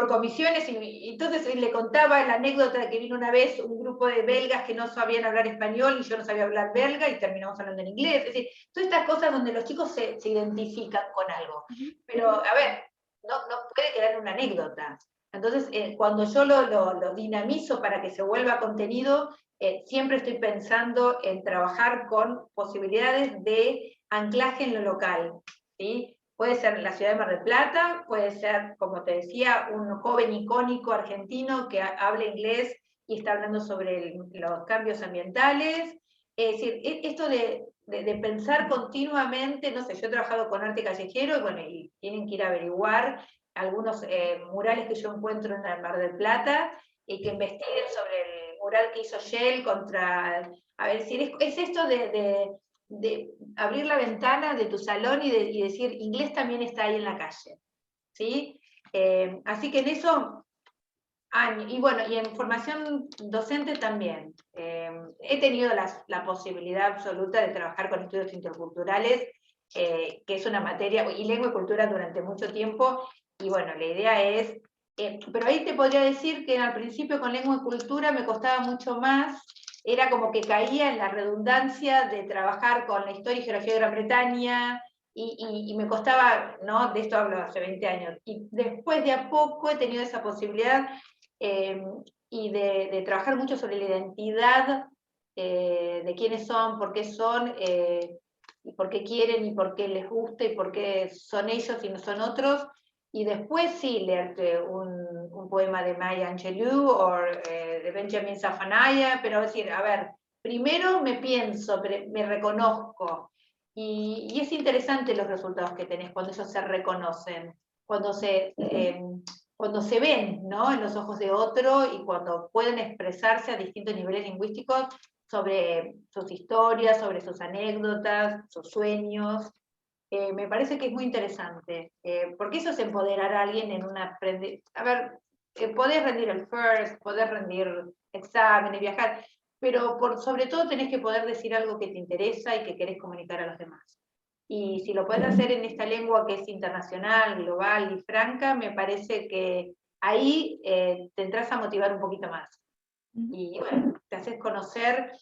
comisiones, y entonces le contaba la anécdota de que vino una vez un grupo de belgas que no sabían hablar español y yo no sabía hablar belga y terminamos hablando en inglés. Es decir, todas estas cosas donde los chicos se identifican con algo. Pero, a ver, no puede quedar una anécdota. Entonces, cuando yo lo dinamizo para que se vuelva contenido, siempre estoy pensando en trabajar con posibilidades de anclaje en lo local, ¿sí? Puede ser la ciudad de Mar del Plata, puede ser, como te decía, un joven icónico argentino que habla inglés y está hablando sobre los cambios ambientales. Es decir, esto de pensar continuamente, no sé, yo he trabajado con arte callejero, y bueno, y tienen que ir a averiguar algunos murales que yo encuentro en el Mar del Plata, y que investiguen sobre el mural que hizo Shell contra, a ver, si es esto de abrir la ventana de tu salón y decir, inglés también está ahí en la calle, ¿sí? Así que en eso, y bueno, y en formación docente también. He tenido la posibilidad absoluta de trabajar con estudios interculturales, que es una materia, y lengua y cultura durante mucho tiempo, y bueno, la idea es, pero ahí te podría decir que al principio con lengua y cultura me costaba mucho más, era como que caía en la redundancia de trabajar con la historia y geografía de Gran Bretaña, y me costaba, ¿no? De esto hablo hace 20 años, y después de a poco he tenido esa posibilidad, y de trabajar mucho sobre la identidad, de quiénes son, por qué son, y por qué quieren, y por qué les gusta, y por qué son ellos y no son otros. y después sí leerte un poema de Maya Angelou o de Benjamin Safanaia, pero es decir, a ver, primero me pienso, me reconozco, y es interesante los resultados que tenés cuando ellos se reconocen, cuando cuando se ven, ¿no?, en los ojos de otro y cuando pueden expresarse a distintos niveles lingüísticos sobre sus historias, sobre sus anécdotas, sus sueños. Me parece que es muy interesante, porque eso es empoderar a alguien en una... A ver, podés rendir el FIRST, podés rendir exámenes, viajar, pero sobre todo tenés que poder decir algo que te interesa y que querés comunicar a los demás. Y si lo podés hacer en esta lengua que es internacional, global y franca, me parece que ahí te entras a motivar un poquito más. Y bueno, te haces conocer.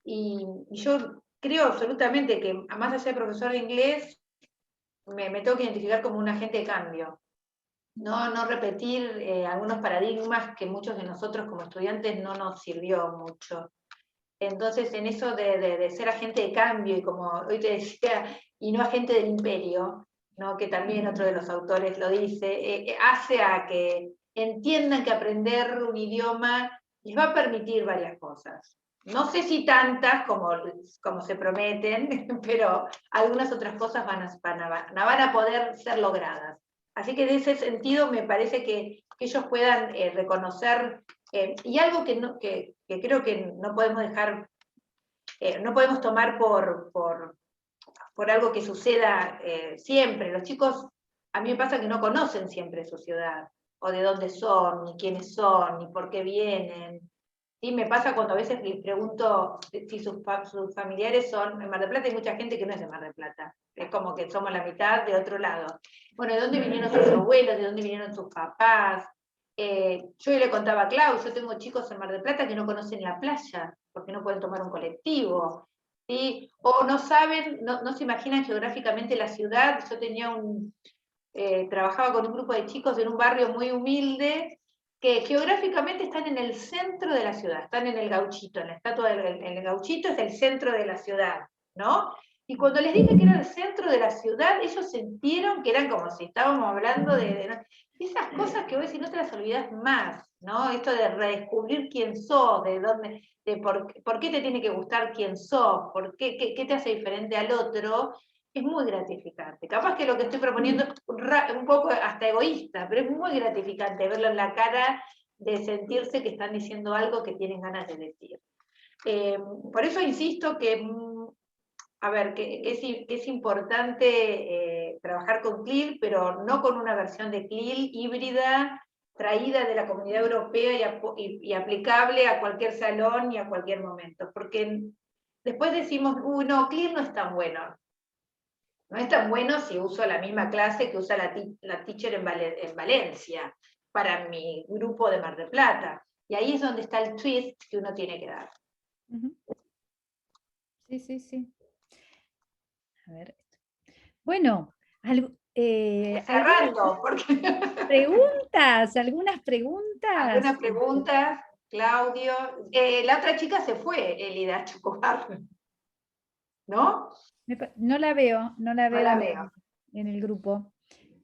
Y yo creo absolutamente que, más allá de profesor de inglés, me tengo que identificar como un agente de cambio. No repetir algunos paradigmas que muchos de nosotros como estudiantes no nos sirvió mucho. Entonces, en eso de ser agente de cambio, y como hoy te decía, y no agente del imperio, ¿no?, que también otro de los autores lo dice, hace a que entiendan que aprender un idioma les va a permitir varias cosas. No sé si tantas como se prometen, pero algunas otras cosas van a poder ser logradas. Así que en ese sentido me parece que ellos puedan reconocer, y algo que creo que no podemos dejar, no podemos tomar por algo que suceda siempre. Los chicos, a mí me pasa que no conocen siempre su ciudad, o de dónde son, ni quiénes son, ni por qué vienen. Sí, me pasa cuando a veces les pregunto si sus familiares son... En Mar del Plata hay mucha gente que no es de Mar del Plata, es como que somos la mitad de otro lado. Bueno, ¿de dónde vinieron sus abuelos? ¿De dónde vinieron sus papás? Yo le contaba a Clau, yo tengo chicos en Mar del Plata que no conocen la playa, porque no pueden tomar un colectivo, ¿sí? O no saben, no se imaginan geográficamente la ciudad. Yo tenía trabajaba con un grupo de chicos en un barrio muy humilde, que geográficamente están en el centro de la ciudad, están en el Gauchito, en la estatua el Gauchito es el centro de la ciudad, ¿no? Y cuando les dije que era el centro de la ciudad, ellos sintieron que eran como si estábamos hablando esas cosas que vos decís, no te las olvidás más, ¿no? Esto de redescubrir quién sos, por qué te tiene que gustar quién sos, qué te hace diferente al otro. Es muy gratificante. Capaz que lo que estoy proponiendo es un poco hasta egoísta, pero es muy gratificante verlo en la cara, de sentirse que están diciendo algo que tienen ganas de decir. Por eso insisto que, a ver, que es importante trabajar con CLIL, pero no con una versión de CLIL híbrida, traída de la Comunidad Europea y aplicable a cualquier salón y a cualquier momento. Porque después decimos, no, CLIL no es tan bueno. No es tan bueno si uso la misma clase que usa la teacher en Valencia, para mi grupo de Mar del Plata. Y ahí es donde está el twist que uno tiene que dar. Sí. A ver. Bueno, cerrando, porque... algunas preguntas. Algunas preguntas, Claudio. La otra chica se fue, Elida Chocobar, ¿no? No la veo veo. En el grupo.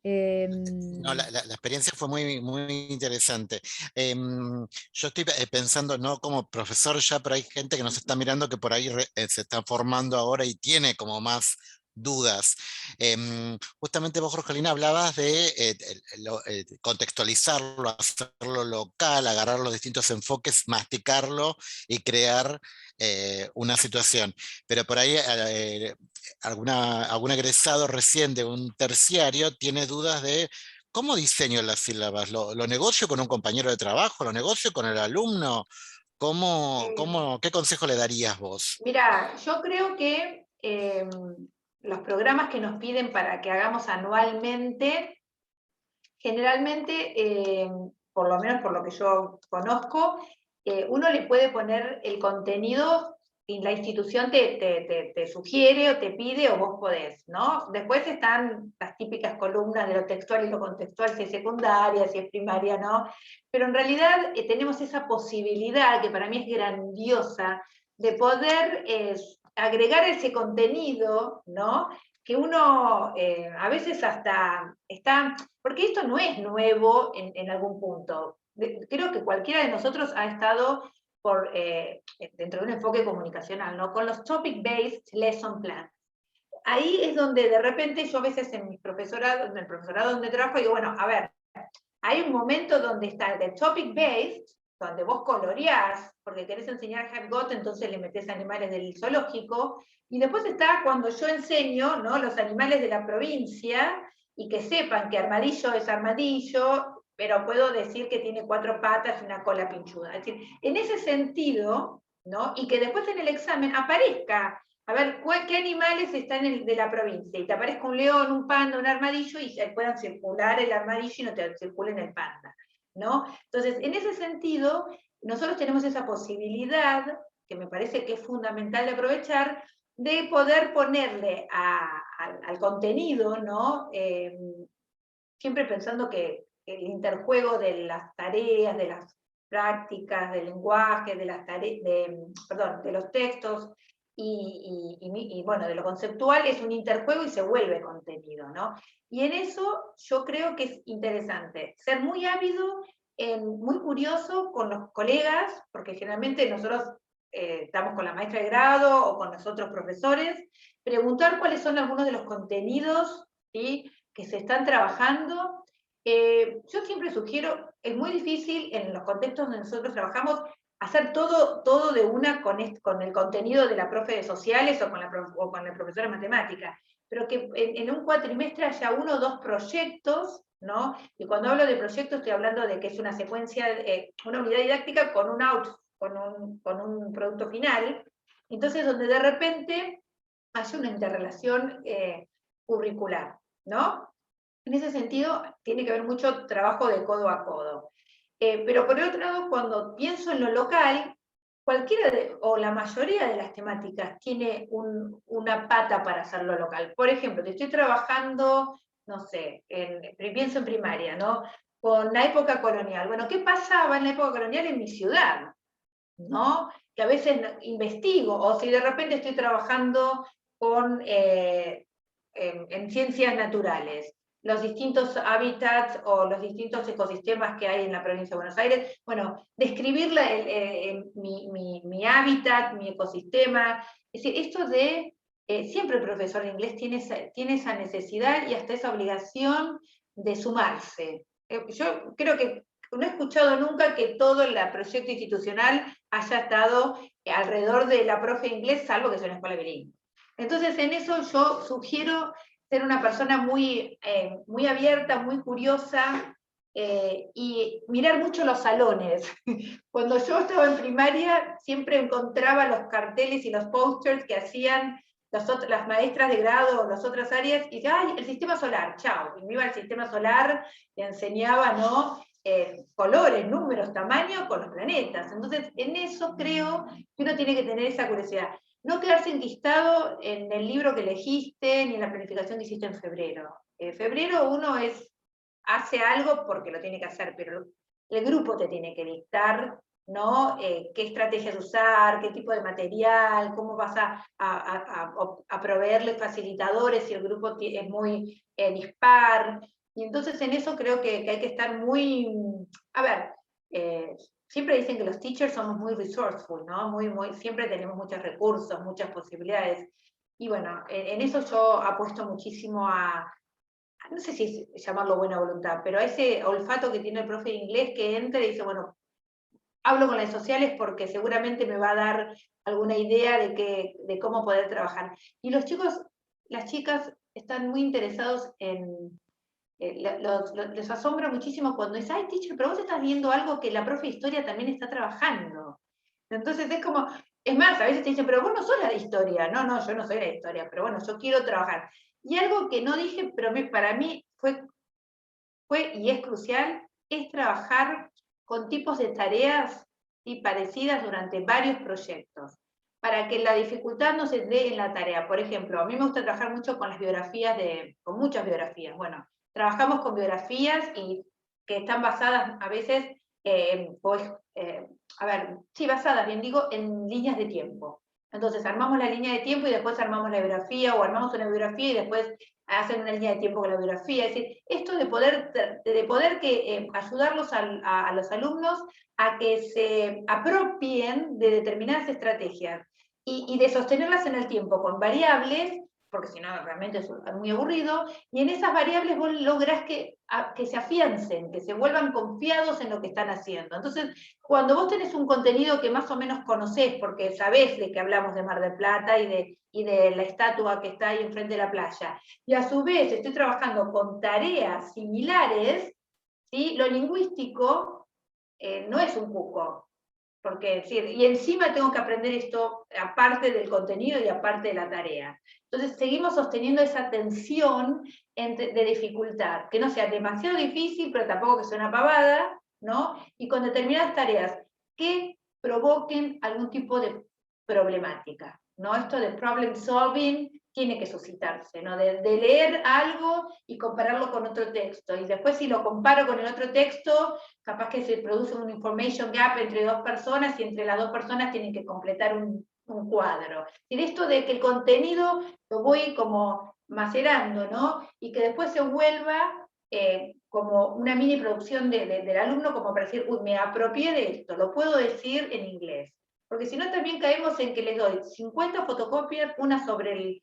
No, la experiencia fue muy, muy interesante. Yo estoy pensando, no como profesor ya, pero hay gente que nos está mirando que por ahí se está formando ahora y tiene como más dudas. Justamente vos, Jorgelina, hablabas de contextualizarlo, hacerlo local, agarrar los distintos enfoques, masticarlo y crear una situación. Pero por ahí algún egresado recién de un terciario tiene dudas de cómo diseño las sílabas. ¿Lo negocio con un compañero de trabajo? ¿Lo negocio con el alumno? ¿Qué consejo le darías vos? Mira, yo creo que los programas que nos piden para que hagamos anualmente, generalmente, por lo menos por lo que yo conozco, uno le puede poner el contenido y la institución te sugiere o te pide o vos podés, ¿no? Después están las típicas columnas de lo textual y lo contextual, si es secundaria, si es primaria, ¿no? Pero en realidad tenemos esa posibilidad, que para mí es grandiosa, de poder agregar ese contenido, ¿no?, que uno a veces hasta está, porque esto no es nuevo en algún punto. Creo que cualquiera de nosotros ha estado dentro de un enfoque comunicacional, ¿no? Con los topic-based lesson plans. Ahí es donde de repente yo a veces en el profesorado donde trabajo, digo, bueno, a ver, hay un momento donde está el topic-based, donde vos coloreás, porque querés enseñar have got, entonces le metés animales del zoológico, y después está cuando yo enseño, ¿no?, los animales de la provincia, y que sepan que armadillo es armadillo, pero puedo decir que tiene 4 patas y una cola pinchuda. Es decir, en ese sentido, ¿no?, y que después en el examen aparezca, a ver, ¿qué animales están de la provincia? Y te aparezca un león, un panda, un armadillo, y puedan circular el armadillo y no te circulen el panda, ¿no? Entonces, en ese sentido, nosotros tenemos esa posibilidad, que me parece que es fundamental de aprovechar, de poder ponerle al contenido, ¿no? Siempre pensando que el interjuego de las tareas, de las prácticas, del lenguaje, de los textos, y bueno, de lo conceptual es un interjuego y se vuelve contenido, ¿no? Y en eso yo creo que es interesante ser muy ávido, muy curioso con los colegas, porque generalmente nosotros estamos con la maestra de grado o con los otros profesores, preguntar cuáles son algunos de los contenidos, ¿sí?, que se están trabajando. Yo siempre sugiero, es muy difícil en los contextos donde nosotros trabajamos hacer todo de una con el contenido de la profe de sociales o con la profesora de matemáticas, pero que en un cuatrimestre haya 1 o 2 proyectos, ¿no? Y cuando hablo de proyectos estoy hablando de que es una secuencia, una unidad didáctica con un producto final, entonces donde de repente haya una interrelación curricular, ¿no? En ese sentido, tiene que haber mucho trabajo de codo a codo. Pero por el otro lado, cuando pienso en lo local, o la mayoría de las temáticas tiene una pata para hacerlo local. Por ejemplo, te estoy trabajando, no sé, pienso en primaria, ¿no?, con la época colonial. Bueno, ¿qué pasaba en la época colonial en mi ciudad?, ¿no? Que a veces investigo, o si de repente estoy trabajando en ciencias naturales, los distintos hábitats o los distintos ecosistemas que hay en la provincia de Buenos Aires, bueno, describir mi hábitat, mi ecosistema, es decir, esto de, siempre el profesor de inglés tiene esa necesidad y hasta esa obligación de sumarse. Yo creo que no he escuchado nunca que todo el proyecto institucional haya estado alrededor de la profe de inglés, salvo que sea una escuela bilingüe. Entonces, en eso yo sugiero ser una persona muy abierta, muy curiosa, y mirar mucho los salones. Cuando yo estaba en primaria, siempre encontraba los carteles y los posters que hacían las maestras de grado o las otras áreas, y decía, ¡ay, el sistema solar! ¡Chao! Y me iba al sistema solar, le enseñaba, ¿no?, colores, números, tamaño con los planetas. Entonces, en eso creo que uno tiene que tener esa curiosidad. No quedarse enquistado en el libro que elegiste, ni en la planificación que hiciste en febrero. En febrero uno hace algo porque lo tiene que hacer, pero el grupo te tiene que dictar, ¿no?, qué estrategias usar, qué tipo de material, cómo vas a proveerle facilitadores si el grupo es muy dispar. Y entonces en eso creo que hay que estar muy, a ver, siempre dicen que los teachers somos muy resourceful, ¿no? Siempre tenemos muchos recursos, muchas posibilidades. Y bueno, en eso yo apuesto muchísimo no sé si llamarlo buena voluntad, pero a ese olfato que tiene el profe de inglés que entra y dice, bueno, hablo con las sociales porque seguramente me va a dar alguna idea de cómo poder trabajar. Y los chicos, las chicas están muy interesados les asombra muchísimo cuando dice, ay, teacher, pero vos estás viendo algo que la profe de historia también está trabajando. Entonces es como, es más, a veces te dicen, pero vos no sos la de historia. No, yo no soy la de historia, pero bueno, yo quiero trabajar. Y algo que no dije, pero para mí fue y es crucial, es trabajar con tipos de tareas parecidas durante varios proyectos, para que la dificultad no se dé en la tarea. Por ejemplo, a mí me gusta trabajar mucho con las biografías, con muchas biografías. Bueno, trabajamos con biografías y que están basadas a veces, basadas, bien digo, en líneas de tiempo. Entonces armamos la línea de tiempo y después armamos la biografía, o armamos una biografía y después hacen una línea de tiempo con la biografía. Es decir, esto de poder ayudarlos a los alumnos a que se apropien de determinadas estrategias y de sostenerlas en el tiempo con variables, porque si no realmente es muy aburrido, y en esas variables vos lográs que se afiancen, que se vuelvan confiados en lo que están haciendo. Entonces, cuando vos tenés un contenido que más o menos conocés, porque sabés de que hablamos de Mar del Plata y de la estatua que está ahí enfrente de la playa, y a su vez estoy trabajando con tareas similares, ¿sí? Lo lingüístico no es un cuco, porque decir, y encima tengo que aprender esto aparte del contenido y aparte de la tarea. Entonces seguimos sosteniendo esa tensión de dificultad, que no sea demasiado difícil, pero tampoco que sea una pavada, ¿no? Y con determinadas tareas que provoquen algún tipo de problemática, ¿no? Esto de problem solving tiene que suscitarse, ¿no? De leer algo y compararlo con otro texto, y después si lo comparo con el otro texto, capaz que se produce un information gap entre dos personas, y entre las dos personas tienen que completar un cuadro. Y de esto de que el contenido lo voy como macerando, ¿no? Y que después se vuelva como una mini producción del alumno, como para decir, uy, me apropié de esto, lo puedo decir en inglés. Porque si no también caemos en que les doy 50 fotocopias, una sobre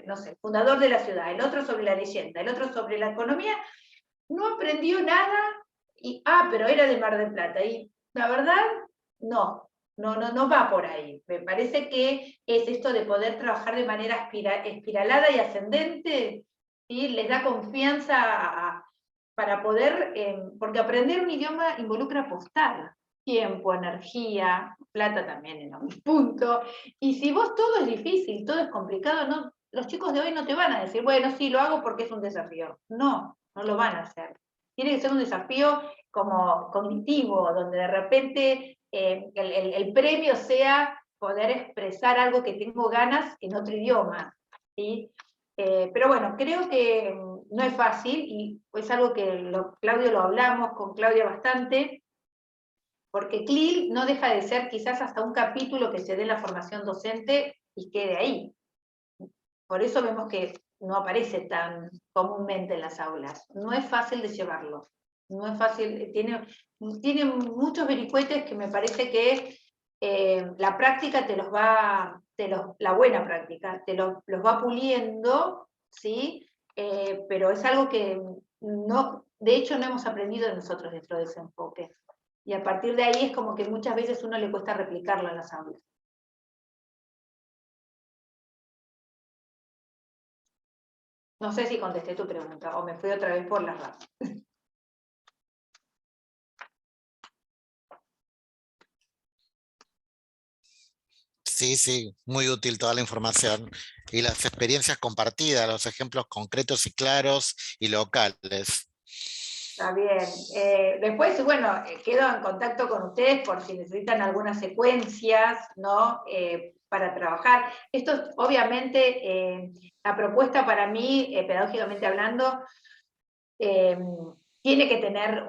no sé, el fundador de la ciudad, el otro sobre la leyenda, el otro sobre la economía, no aprendió nada, pero era de Mar del Plata, y la verdad, no va por ahí. Me parece que es esto de poder trabajar de manera espiralada y ascendente, ¿sí? Les da confianza para poder, porque aprender un idioma involucra apostar tiempo, energía, plata también en algún punto, y si vos todo es difícil, todo es complicado, no, los chicos de hoy no te van a decir, bueno, sí, lo hago porque es un desafío. No lo van a hacer. Tiene que ser un desafío como cognitivo, donde de repente el premio sea poder expresar algo que tengo ganas en otro idioma, ¿sí? Pero bueno, creo que no es fácil, y es algo que Claudio lo hablamos con Claudia bastante, porque CLIL no deja de ser quizás hasta un capítulo que se dé en la formación docente y quede ahí. Por eso vemos que no aparece tan comúnmente en las aulas. No es fácil de llevarlo. No es fácil, tiene muchos vericuetes que me parece que la práctica la buena práctica, los va puliendo, ¿sí? Pero es algo que de hecho no hemos aprendido nosotros dentro de ese enfoque. Y a partir de ahí es como que muchas veces uno le cuesta replicarlo en las aulas. No sé si contesté tu pregunta o me fui otra vez por las ramas. Sí, sí, muy útil toda la información y las experiencias compartidas, los ejemplos concretos y claros y locales. Está bien. Después, bueno, quedo en contacto con ustedes por si necesitan algunas secuencias, ¿no? Para trabajar. Esto, obviamente, la propuesta para mí, pedagógicamente hablando, tiene que tener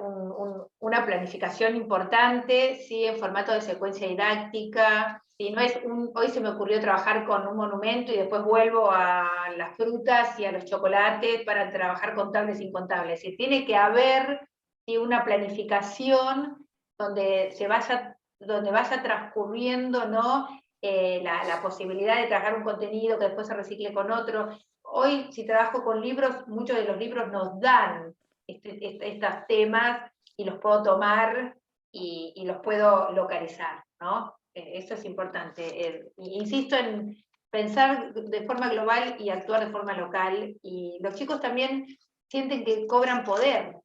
una planificación importante, ¿sí? En formato de secuencia didáctica. ¿Sí? No es hoy se me ocurrió trabajar con un monumento y después vuelvo a las frutas y a los chocolates para trabajar contables e incontables. ¿Sí? Tiene que haber, ¿sí? Una planificación donde vaya transcurriendo, ¿no? La posibilidad de trabajar un contenido que después se recicle con otro. Hoy, si trabajo con libros, muchos de los libros nos dan estos temas y los puedo tomar y los puedo localizar, ¿no? Eso es importante. Insisto en pensar de forma global y actuar de forma local, y los chicos también sienten que cobran poder,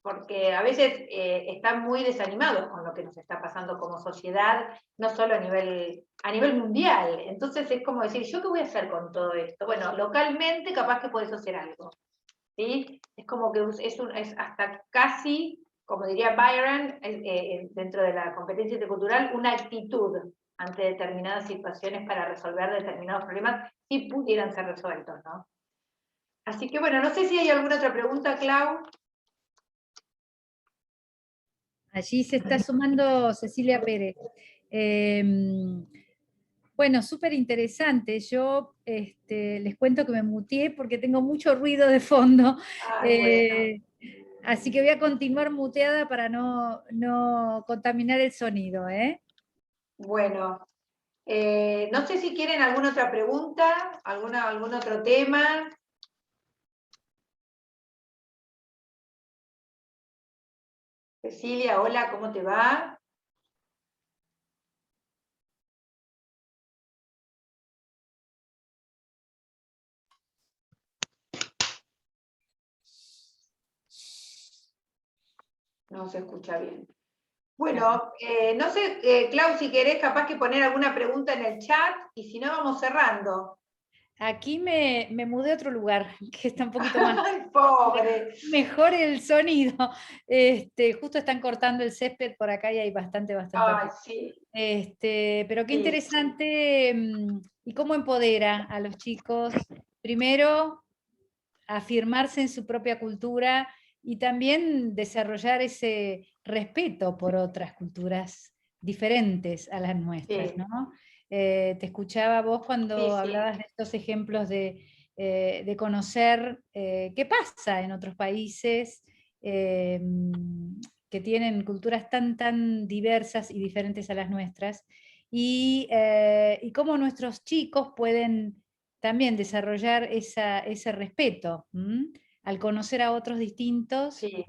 porque a veces están muy desanimados con lo que nos está pasando como sociedad, no solo a nivel mundial. Entonces es como decir, ¿yo qué voy a hacer con todo esto? Bueno, localmente capaz que podés hacer algo, ¿sí? Es como que es hasta casi, como diría Byron, dentro de la competencia intercultural, una actitud ante determinadas situaciones para resolver determinados problemas, si pudieran ser resueltos, ¿no? Así que bueno, no sé si hay alguna otra pregunta, Clau. Allí se está sumando Cecilia Pérez. Bueno, súper interesante. Yo les cuento que me muteé porque tengo mucho ruido de fondo. Ay, bueno. Así que voy a continuar muteada para no contaminar el sonido, ¿eh? Bueno, no sé si quieren alguna otra pregunta, algún otro tema. Cecilia, hola, ¿cómo te va? No se escucha bien. Bueno, no sé, Clau, si querés capaz que poner alguna pregunta en el chat y si no vamos cerrando. Aquí me mudé a otro lugar, que está un poquito más Ay, pobre. mejor el sonido. Justo están cortando el césped por acá y hay bastante Ay, ruido. sí. Pero qué Sí. interesante y cómo empodera a los chicos, primero, afirmarse en su propia cultura y también desarrollar ese respeto por otras culturas diferentes a las nuestras, Sí, ¿no? Te escuchaba vos cuando sí. hablabas de estos ejemplos de conocer qué pasa en otros países que tienen culturas tan diversas y diferentes a las nuestras, y cómo nuestros chicos pueden también desarrollar ese respeto al conocer a otros distintos. Sí.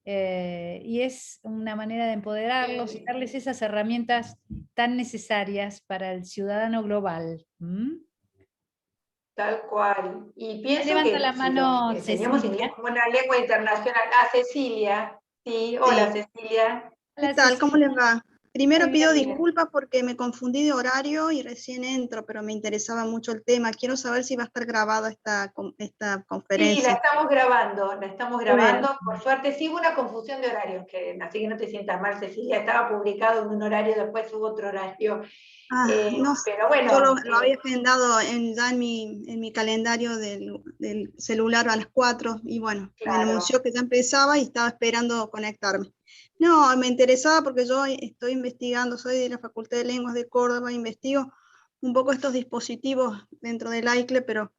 Y es una manera de empoderarlos y darles esas herramientas tan necesarias para el ciudadano global. Tal cual. Y Ahí pienso levanta que la si los mano enseñamos inglés Cecilia. como una lengua internacional. Ah, Cecilia. Sí, hola Sí, Cecilia. ¿qué Hola tal? ¿Cómo les Cecilia. va? Muy Primero pido bien. disculpas porque me confundí de horario y recién entro, pero me interesaba mucho el tema. Quiero saber si va a estar grabada esta Sí, la conferencia. estamos grabando, la estamos Bueno, grabando. Por suerte sí hubo una confusión de horarios, así que no te sientas mal, Cecilia. Estaba publicado en un horario, después hubo otro horario. no, Pero yo bueno, lo había agendado ya en mi calendario del celular a las 4 y bueno, me claro. anunció que ya empezaba y estaba esperando conectarme. No, me interesaba porque yo estoy investigando, soy de la Facultad de Lenguas de Córdoba, investigo un poco estos dispositivos dentro del AICLE, pero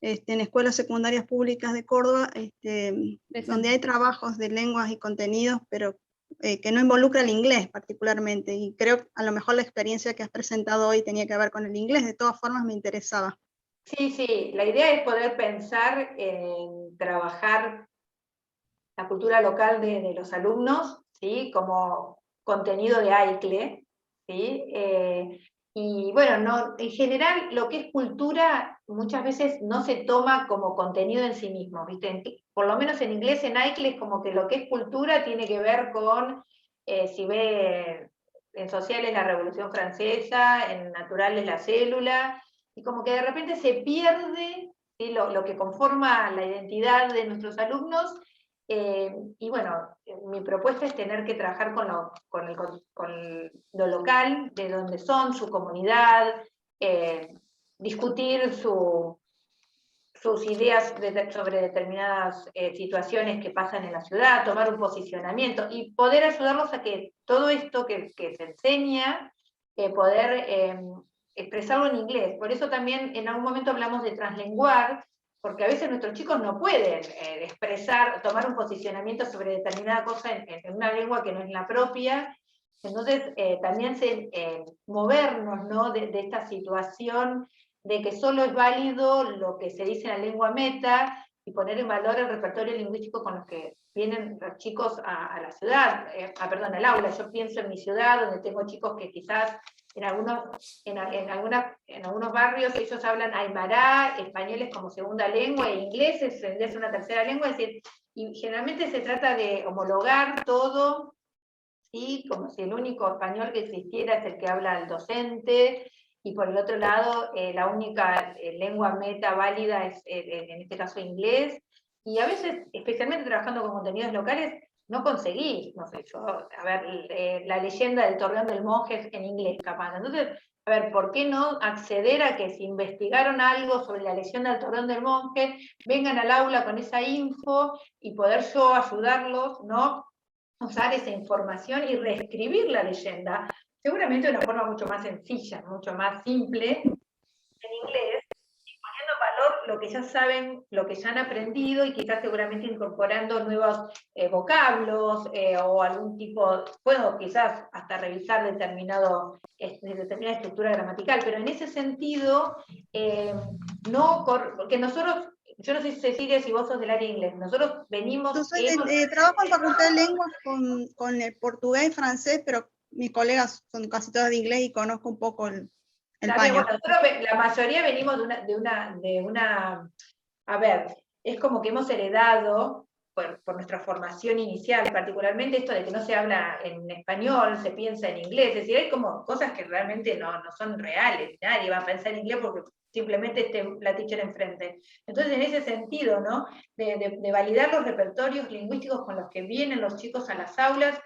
en escuelas secundarias públicas de Córdoba, donde hay trabajos de lenguas y contenidos, pero que no involucra el inglés particularmente. Y creo a lo mejor la experiencia que has presentado hoy tenía que ver con el inglés. De todas formas, me interesaba. Sí, sí, la idea es poder pensar en trabajar la cultura local de los alumnos, ¿sí? Como contenido de AICLE, ¿sí? Y bueno, no, en general lo que es cultura muchas veces no se toma como contenido en sí mismo, ¿viste? Por lo menos en inglés, en AICLE, es como que lo que es cultura tiene que ver con, si ve en sociales la Revolución Francesa, en naturales la célula, y como que de repente se pierde, ¿sí? Lo que conforma la identidad de nuestros alumnos. Y bueno, mi propuesta es tener que trabajar con lo local, de donde son, su comunidad, discutir sus ideas sobre determinadas situaciones que pasan en la ciudad, tomar un posicionamiento y poder ayudarlos a que todo esto que se enseña, poder expresarlo en inglés. Por eso también en algún momento hablamos de translenguar, porque a veces nuestros chicos no pueden expresar, tomar un posicionamiento sobre determinada cosa en una lengua que no es la propia. Entonces, también movernos, ¿no? de esta situación de que solo es válido lo que se dice en la lengua meta y poner en valor el repertorio lingüístico con los que vienen los chicos a la ciudad, perdón, al aula. Yo pienso en mi ciudad, donde tengo chicos que quizás en algunos barrios ellos hablan aymara, español es como segunda lengua, e inglés es una tercera lengua, es decir, y generalmente se trata de homologar todo, ¿sí? Como si el único español que existiera es el que habla el docente, y por el otro lado, la única lengua meta válida es, en este caso, inglés, y a veces, especialmente trabajando con contenidos locales, no conseguí, no sé, yo, a ver, la leyenda del Torreón del Monje en inglés, capaz. Entonces, a ver, ¿por qué no acceder a que si investigaron algo sobre la leyenda del Torreón del Monje, vengan al aula con esa info y poder yo ayudarlos, ¿no? Usar esa información y reescribir la leyenda, seguramente de una forma mucho más sencilla, mucho más simple, en inglés, poniendo en valor lo que ya saben, lo que ya han aprendido, y quizás seguramente incorporando nuevos vocablos, o algún tipo, puedo quizás hasta revisar determinada estructura gramatical, pero en ese sentido, porque nosotros, yo no sé, Cecilia, si vos sos del área de inglés, nosotros venimos... Yo trabajo en Facultad de Lenguas con el portugués y francés, pero mis colegas son casi todas de inglés y conozco un poco el También, paño. bueno, nosotros, la mayoría venimos de una, a ver, es como que hemos heredado, por nuestra formación inicial, particularmente esto de que no se habla en español, se piensa en inglés, es decir, hay como cosas que realmente no son reales, nadie va a pensar en inglés porque simplemente esté la teacher enfrente. Entonces, en ese sentido, ¿no? De validar los repertorios lingüísticos con los que vienen los chicos a las aulas,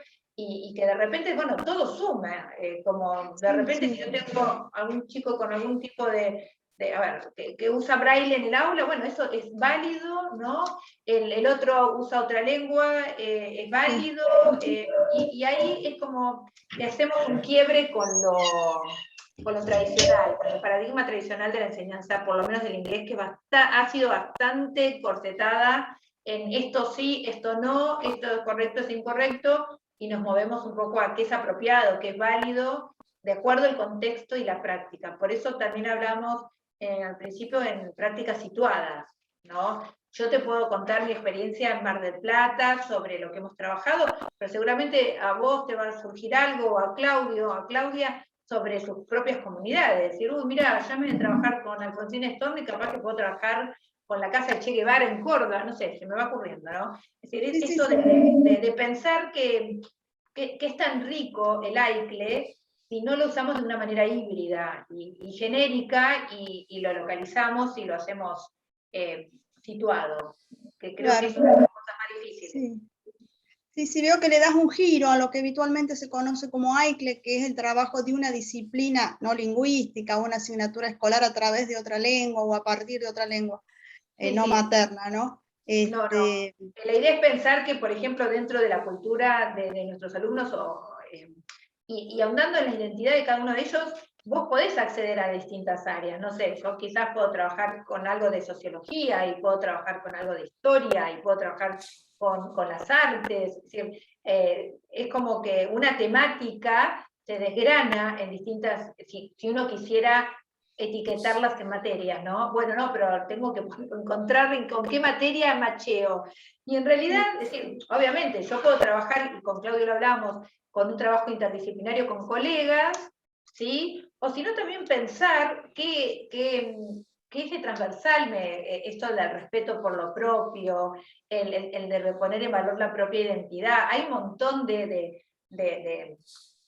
y que de repente, bueno, todo suma, como de repente, si yo tengo algún chico con algún tipo a ver, que usa braille en el aula, bueno, eso es válido, ¿no? El otro usa otra lengua, es válido, y ahí es como que hacemos un quiebre con lo tradicional, con el paradigma tradicional de la enseñanza, por lo menos del inglés, que ha sido bastante corsetada en esto sí, esto no, esto es correcto, es incorrecto, y nos movemos un poco a qué es apropiado, qué es válido, de acuerdo al contexto y la práctica. Por eso también hablamos al principio en prácticas situadas, ¿no? Yo te puedo contar mi experiencia en Mar del Plata sobre lo que hemos trabajado, pero seguramente a vos te va a surgir algo, o a Claudio, a Claudia, sobre sus propias comunidades. Decir, mira, ya me voy a trabajar con Alfonsina Storni, capaz que puedo trabajar con la Casa de Che Guevara en Córdoba, no sé, se me va ocurriendo, ¿no? Es decir, esto de pensar que es tan rico el AICLE si no lo usamos de una manera híbrida y genérica, y lo localizamos y lo hacemos situado, que creo que es una de las cosas más difíciles. Sí, veo que le das un giro a lo que habitualmente se conoce como AICLE, que es el trabajo de una disciplina no lingüística, una asignatura escolar a través de otra lengua o a partir de otra lengua materna, ¿no? No. La idea es pensar que, por ejemplo, dentro de la cultura de nuestros alumnos, y ahondando en la identidad de cada uno de ellos, vos podés acceder a distintas áreas. No sé, yo quizás puedo trabajar con algo de sociología, y puedo trabajar con algo de historia, y puedo trabajar con las artes. Es decir, es como que una temática se desgrana en distintas, si uno quisiera etiquetarlas en materias, ¿no? Bueno, no, pero tengo que encontrar con qué materia macheo. Y en realidad, es decir, obviamente, yo puedo trabajar, y con Claudio lo hablamos, con un trabajo interdisciplinario con colegas, ¿sí? O si no, también pensar qué eje transversal esto del respeto por lo propio, el de reponer en valor la propia identidad. Hay un montón de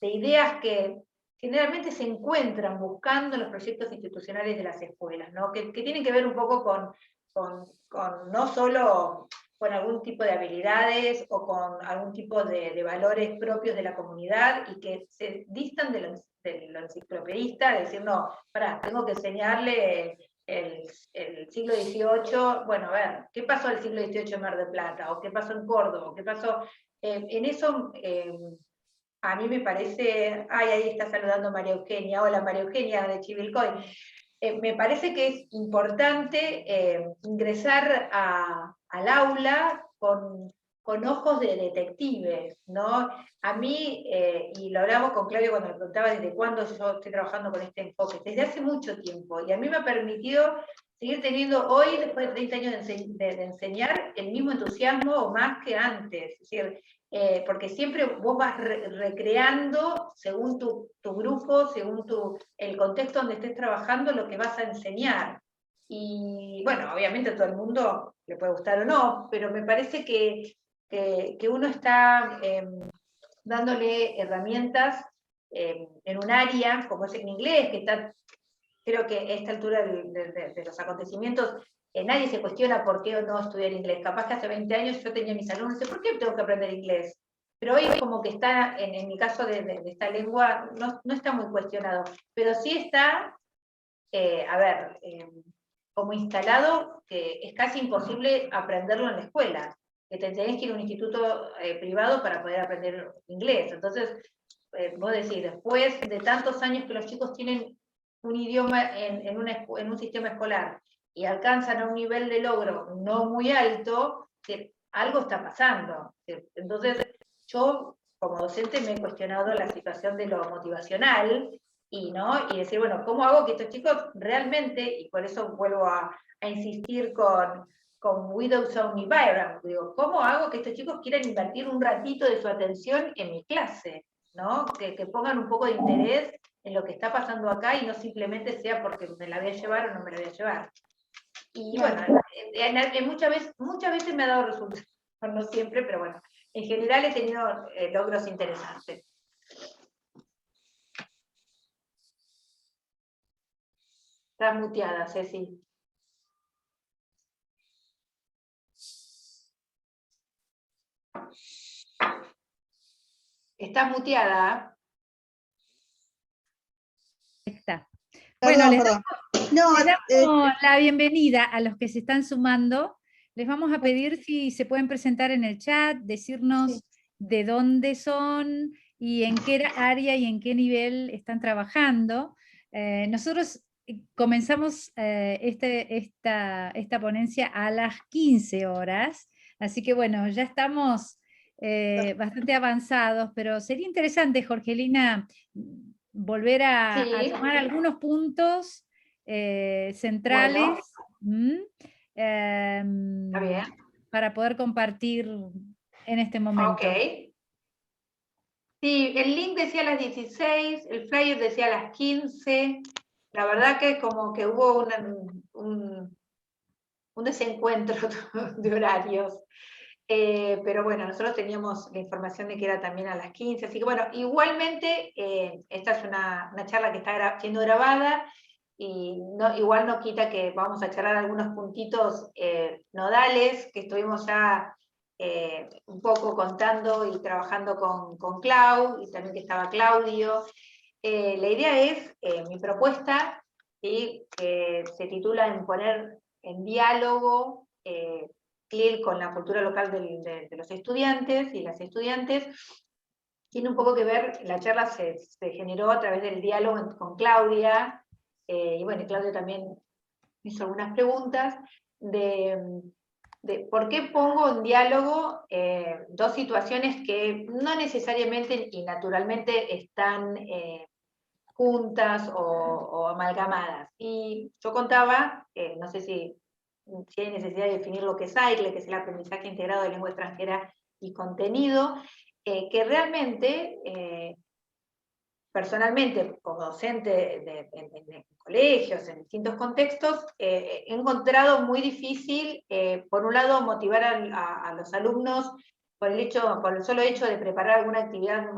ideas que generalmente se encuentran buscando los proyectos institucionales de las escuelas, ¿no? Que tienen que ver un poco con no solo con algún tipo de habilidades o con algún tipo de valores propios de la comunidad, y que se distan de lo enciclopedista, de decir, no, tengo que enseñarle el siglo XVIII, bueno, a ver, ¿qué pasó el siglo XVIII en Mar del Plata? ¿O qué pasó en Córdoba? ¿O qué pasó? En eso... a mí me parece, ahí está saludando María Eugenia, hola María Eugenia de Chivilcoy, me parece que es importante ingresar al aula con ojos de detectives, ¿no? A mí, y lo hablamos con Claudio cuando me preguntaba desde cuándo yo estoy trabajando con este enfoque, desde hace mucho tiempo, y a mí me ha permitido seguir teniendo hoy, después de 30 años de enseñar, el mismo entusiasmo o más que antes. Es decir, porque siempre vos vas recreando, según tu grupo, según el contexto donde estés trabajando, lo que vas a enseñar. Y bueno, obviamente a todo el mundo le puede gustar o no, pero me parece que uno está dándole herramientas en un área, como es en inglés, que está, creo que a esta altura de los acontecimientos, nadie se cuestiona por qué o no estudiar inglés. Capaz que hace 20 años yo tenía mis alumnos y decía, ¿por qué tengo que aprender inglés? Pero hoy como que está, en mi caso de esta lengua, no está muy cuestionado, pero sí está, como instalado, que es casi imposible aprenderlo en la escuela, que te tenés que ir a un instituto privado para poder aprender inglés. Entonces, vos decís, después de tantos años que los chicos tienen un idioma en un sistema escolar y alcanzan a un nivel de logro no muy alto, que algo está pasando. Entonces, yo como docente me he cuestionado la situación de lo motivacional y decir, bueno, ¿cómo hago que estos chicos realmente, y por eso vuelvo a insistir con Without Sound Environment, digo, ¿cómo hago que estos chicos quieran invertir un ratito de su atención en mi clase? ¿No? Que pongan un poco de interés en lo que está pasando acá y no simplemente sea porque me la voy a llevar o no me la voy a llevar. Y bueno, muchas veces me ha dado resultados, no siempre, pero bueno, en general he tenido logros interesantes. Estás muteada, Ceci. Estás muteada. Está. Perdón, Bueno, perdón. les damos la bienvenida a los que se están sumando. Les vamos a pedir si se pueden presentar en el chat, decirnos de dónde son y en qué área y en qué nivel están trabajando. Nosotros comenzamos esta ponencia a las 15 horas, así que bueno, ya estamos bastante avanzados, pero sería interesante, Jorgelina, volver a tomar algunos puntos centrales para poder compartir en este momento. Ok. Sí, el link decía a las 16, el flyer decía a las 15. La verdad que como que hubo un desencuentro de horarios. Pero bueno, nosotros teníamos la información de que era también a las 15, así que bueno, igualmente esta es una charla que está siendo grabada y igual no quita que vamos a charlar algunos puntitos nodales que estuvimos ya un poco contando y trabajando con Clau, y también que estaba Claudio. La idea es, mi propuesta, ¿sí? Que se titula en poner en diálogo CLIL con la cultura local de los estudiantes y las estudiantes. Tiene un poco que ver, la charla se generó a través del diálogo con Claudia, y bueno, Claudia también hizo algunas preguntas de por qué pongo en diálogo dos situaciones que no necesariamente y naturalmente están juntas o amalgamadas. Y yo contaba, no sé si hay necesidad de definir lo que es AICLE, que es el aprendizaje integrado de lengua extranjera y contenido, que realmente, personalmente, como docente en colegios, en distintos contextos, he encontrado muy difícil, por un lado, motivar a los alumnos por el solo hecho de preparar alguna actividad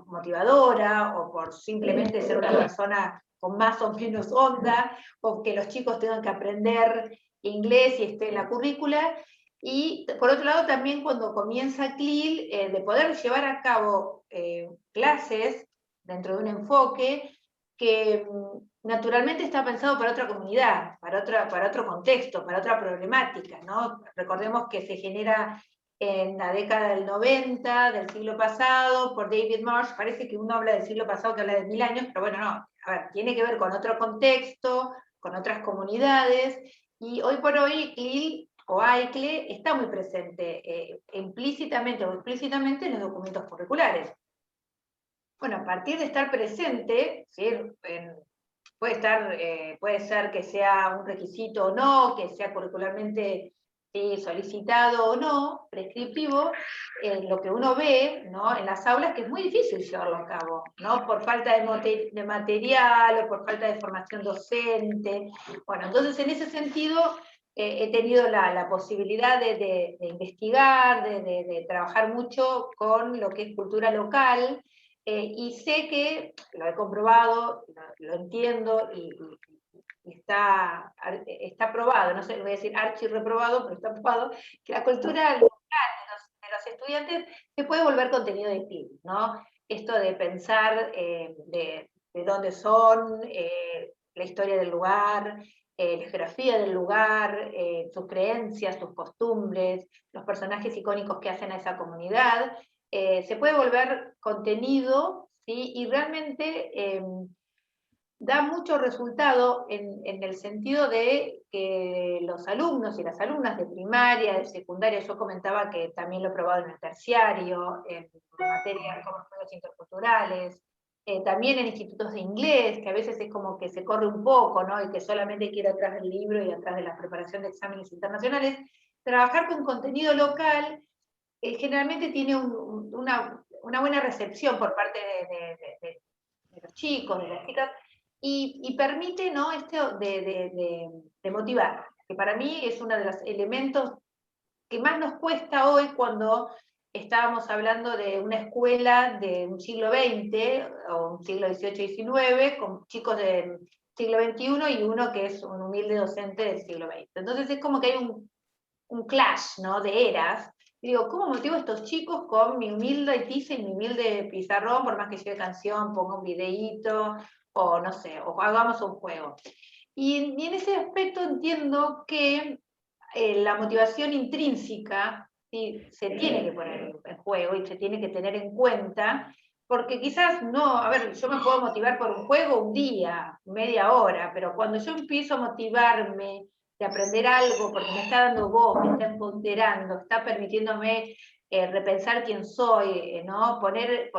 motivadora, o por simplemente ser una persona con más o menos onda, o que los chicos tengan que aprender inglés y esté en la currícula. Y por otro lado también cuando comienza CLIL, de poder llevar a cabo clases dentro de un enfoque que naturalmente está pensado para otra comunidad, para otro contexto, para otra problemática, ¿no? Recordemos que se genera en la década del 90, del siglo pasado, por David Marsh. Parece que uno habla del siglo pasado que habla de 1000 años, pero bueno, no, a ver, tiene que ver con otro contexto, con otras comunidades, y hoy por hoy CLIL o AICLE está muy presente implícitamente o explícitamente en los documentos curriculares. Bueno, a partir de estar presente, ¿sí? Puede ser que sea un requisito o no, que sea curricularmente solicitado o no, prescriptivo, lo que uno ve, ¿no?, en las aulas, que es muy difícil llevarlo a cabo, ¿no?, por falta de material o por falta de formación docente. Bueno, entonces en ese sentido he tenido la posibilidad de investigar, de trabajar mucho con lo que es cultura local, y sé que, lo he comprobado, lo entiendo, y está probado, no sé, voy a decir archirreprobado, pero está probado, que la cultura local de los estudiantes se puede volver contenido de CLIL, ¿no? Esto de pensar de dónde son, la historia del lugar, la geografía del lugar, sus creencias, sus costumbres, los personajes icónicos que hacen a esa comunidad, se puede volver contenido ¿sí? Y realmente da mucho resultado en el sentido de que los alumnos y las alumnas de primaria, de secundaria, yo comentaba que también lo he probado en el terciario, en materias como estudios interculturales, también en institutos de inglés, que a veces es como que se corre un poco, ¿no? Y que solamente quiere atrás del libro y atrás de la preparación de exámenes internacionales. Trabajar con contenido local generalmente tiene una buena recepción por parte de los chicos, de las chicas, y permite, ¿no?, esto de motivar, que para mí es uno de los elementos que más nos cuesta hoy cuando estábamos hablando de una escuela de un siglo XX, o un siglo XVIII-XIX, con chicos del siglo XXI y uno que es un humilde docente del siglo XX. Entonces es como que hay un clash, ¿no?, de eras. Y digo, ¿cómo motivo a estos chicos con mi humilde tiza y mi humilde pizarrón, por más que lleve canción, ponga un videíto, o no sé, o hagamos un juego? Y en ese aspecto entiendo que la motivación intrínseca, ¿sí?, se tiene que poner en juego y se tiene que tener en cuenta, porque quizás no, a ver, yo me puedo motivar por un juego un día, media hora, pero cuando yo empiezo a motivarme de aprender algo, porque me está dando voz, me está empoderando, está permitiéndome repensar quién soy, ¿no?, poner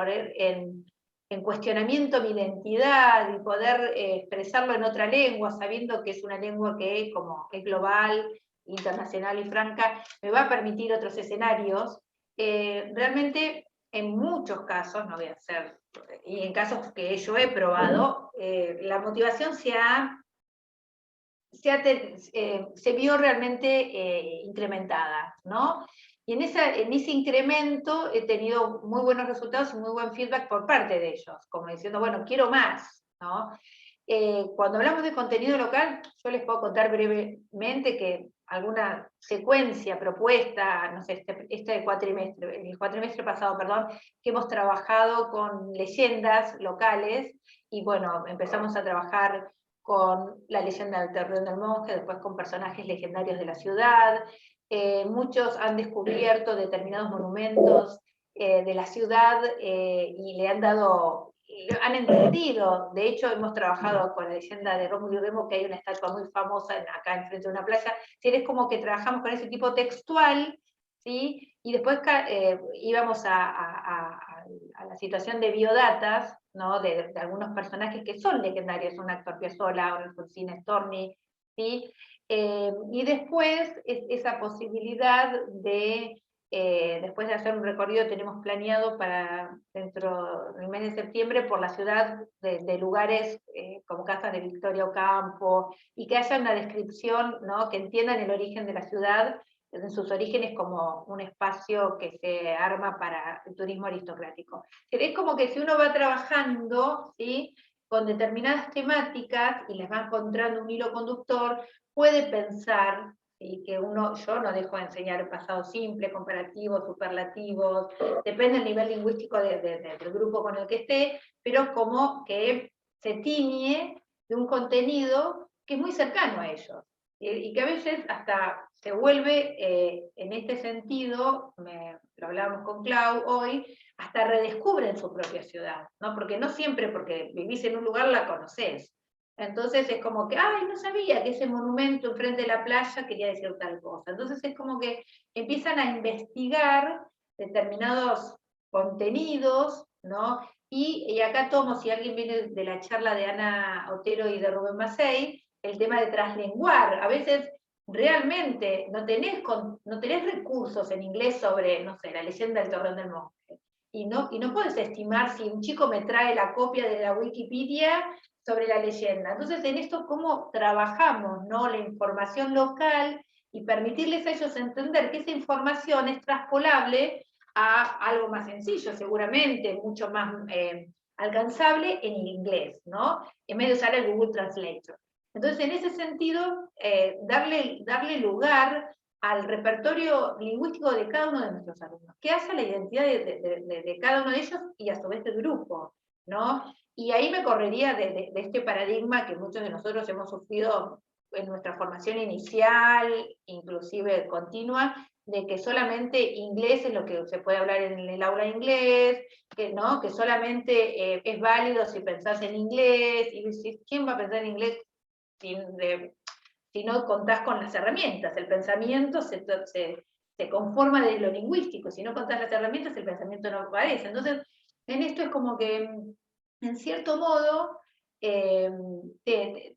en cuestionamiento mi identidad y poder expresarlo en otra lengua, sabiendo que es una lengua que como es global, internacional y franca, me va a permitir otros escenarios. Realmente, en muchos casos, no voy a hacer, y en casos que yo he probado, la motivación se vio realmente incrementada, ¿no? Y en ese incremento he tenido muy buenos resultados y muy buen feedback por parte de ellos, como diciendo, bueno, quiero más, ¿no? Cuando hablamos de contenido local, yo les puedo contar brevemente que alguna secuencia propuesta, no sé, el cuatrimestre pasado, perdón, que hemos trabajado con leyendas locales, y bueno, empezamos a trabajar con la leyenda del Torreón del Monje, después con personajes legendarios de la ciudad. Muchos han descubierto determinados monumentos de la ciudad y le han dado, han entendido. De hecho, hemos trabajado con la leyenda de Rómulo y Remo, que hay una estatua muy famosa acá enfrente de una playa. Es como que trabajamos con ese tipo textual, ¿sí? Y después íbamos a la situación de biodatas, ¿no?, de algunos personajes que son legendarios, un Astor Piazzolla, un Alfonsín Storni, ¿sí? Y después esa posibilidad de, después de hacer un recorrido, tenemos planeado para dentro del mes de septiembre por la ciudad, de lugares como Casas de Victoria Ocampo, y que haya una descripción, ¿no?, que entiendan el origen de la ciudad, en sus orígenes como un espacio que se arma para el turismo aristocrático. Es como que si uno va trabajando, ¿sí?, con determinadas temáticas y les va encontrando un hilo conductor, puede pensar, ¿sí?, que yo no dejo de enseñar el pasado simple, comparativo, superlativos, depende del nivel lingüístico del grupo con el que esté, pero como que se tiñe de un contenido que es muy cercano a ellos, y que a veces hasta se vuelve, en este sentido, lo hablábamos con Clau hoy, hasta redescubren su propia ciudad, ¿no? Porque no siempre porque vivís en un lugar la conocés. Entonces es como que, ay, no sabía que ese monumento enfrente de la playa quería decir tal cosa. Entonces es como que empiezan a investigar determinados contenidos, ¿no? Y acá tomo, si alguien viene de la charla de Ana Otero y de Rubén Macei, el tema de traslenguar. A veces realmente no tenés recursos en inglés sobre, no sé, la leyenda del Torreón del Monje. Y no puedes estimar si un chico me trae la copia de la Wikipedia sobre la leyenda. Entonces, en esto, ¿cómo trabajamos, ¿no?, la información local y permitirles a ellos entender que esa información es traspolable a algo más sencillo, seguramente, mucho más alcanzable en inglés, ¿no?, en vez de usar el Google Translator. Entonces, en ese sentido, darle lugar al repertorio lingüístico de cada uno de nuestros alumnos, que hace la identidad de cada uno de ellos y a su vez del grupo, ¿no? Y ahí me correría de este paradigma que muchos de nosotros hemos sufrido en nuestra formación inicial, inclusive continua, de que solamente inglés es lo que se puede hablar en el aula de inglés, ¿no? Que solamente es válido si pensás en inglés, y decís, ¿quién va a pensar en inglés si no contás con las herramientas? El pensamiento se conforma de lo lingüístico, si no contás las herramientas el pensamiento no aparece. Entonces, en esto es como que, en cierto modo, te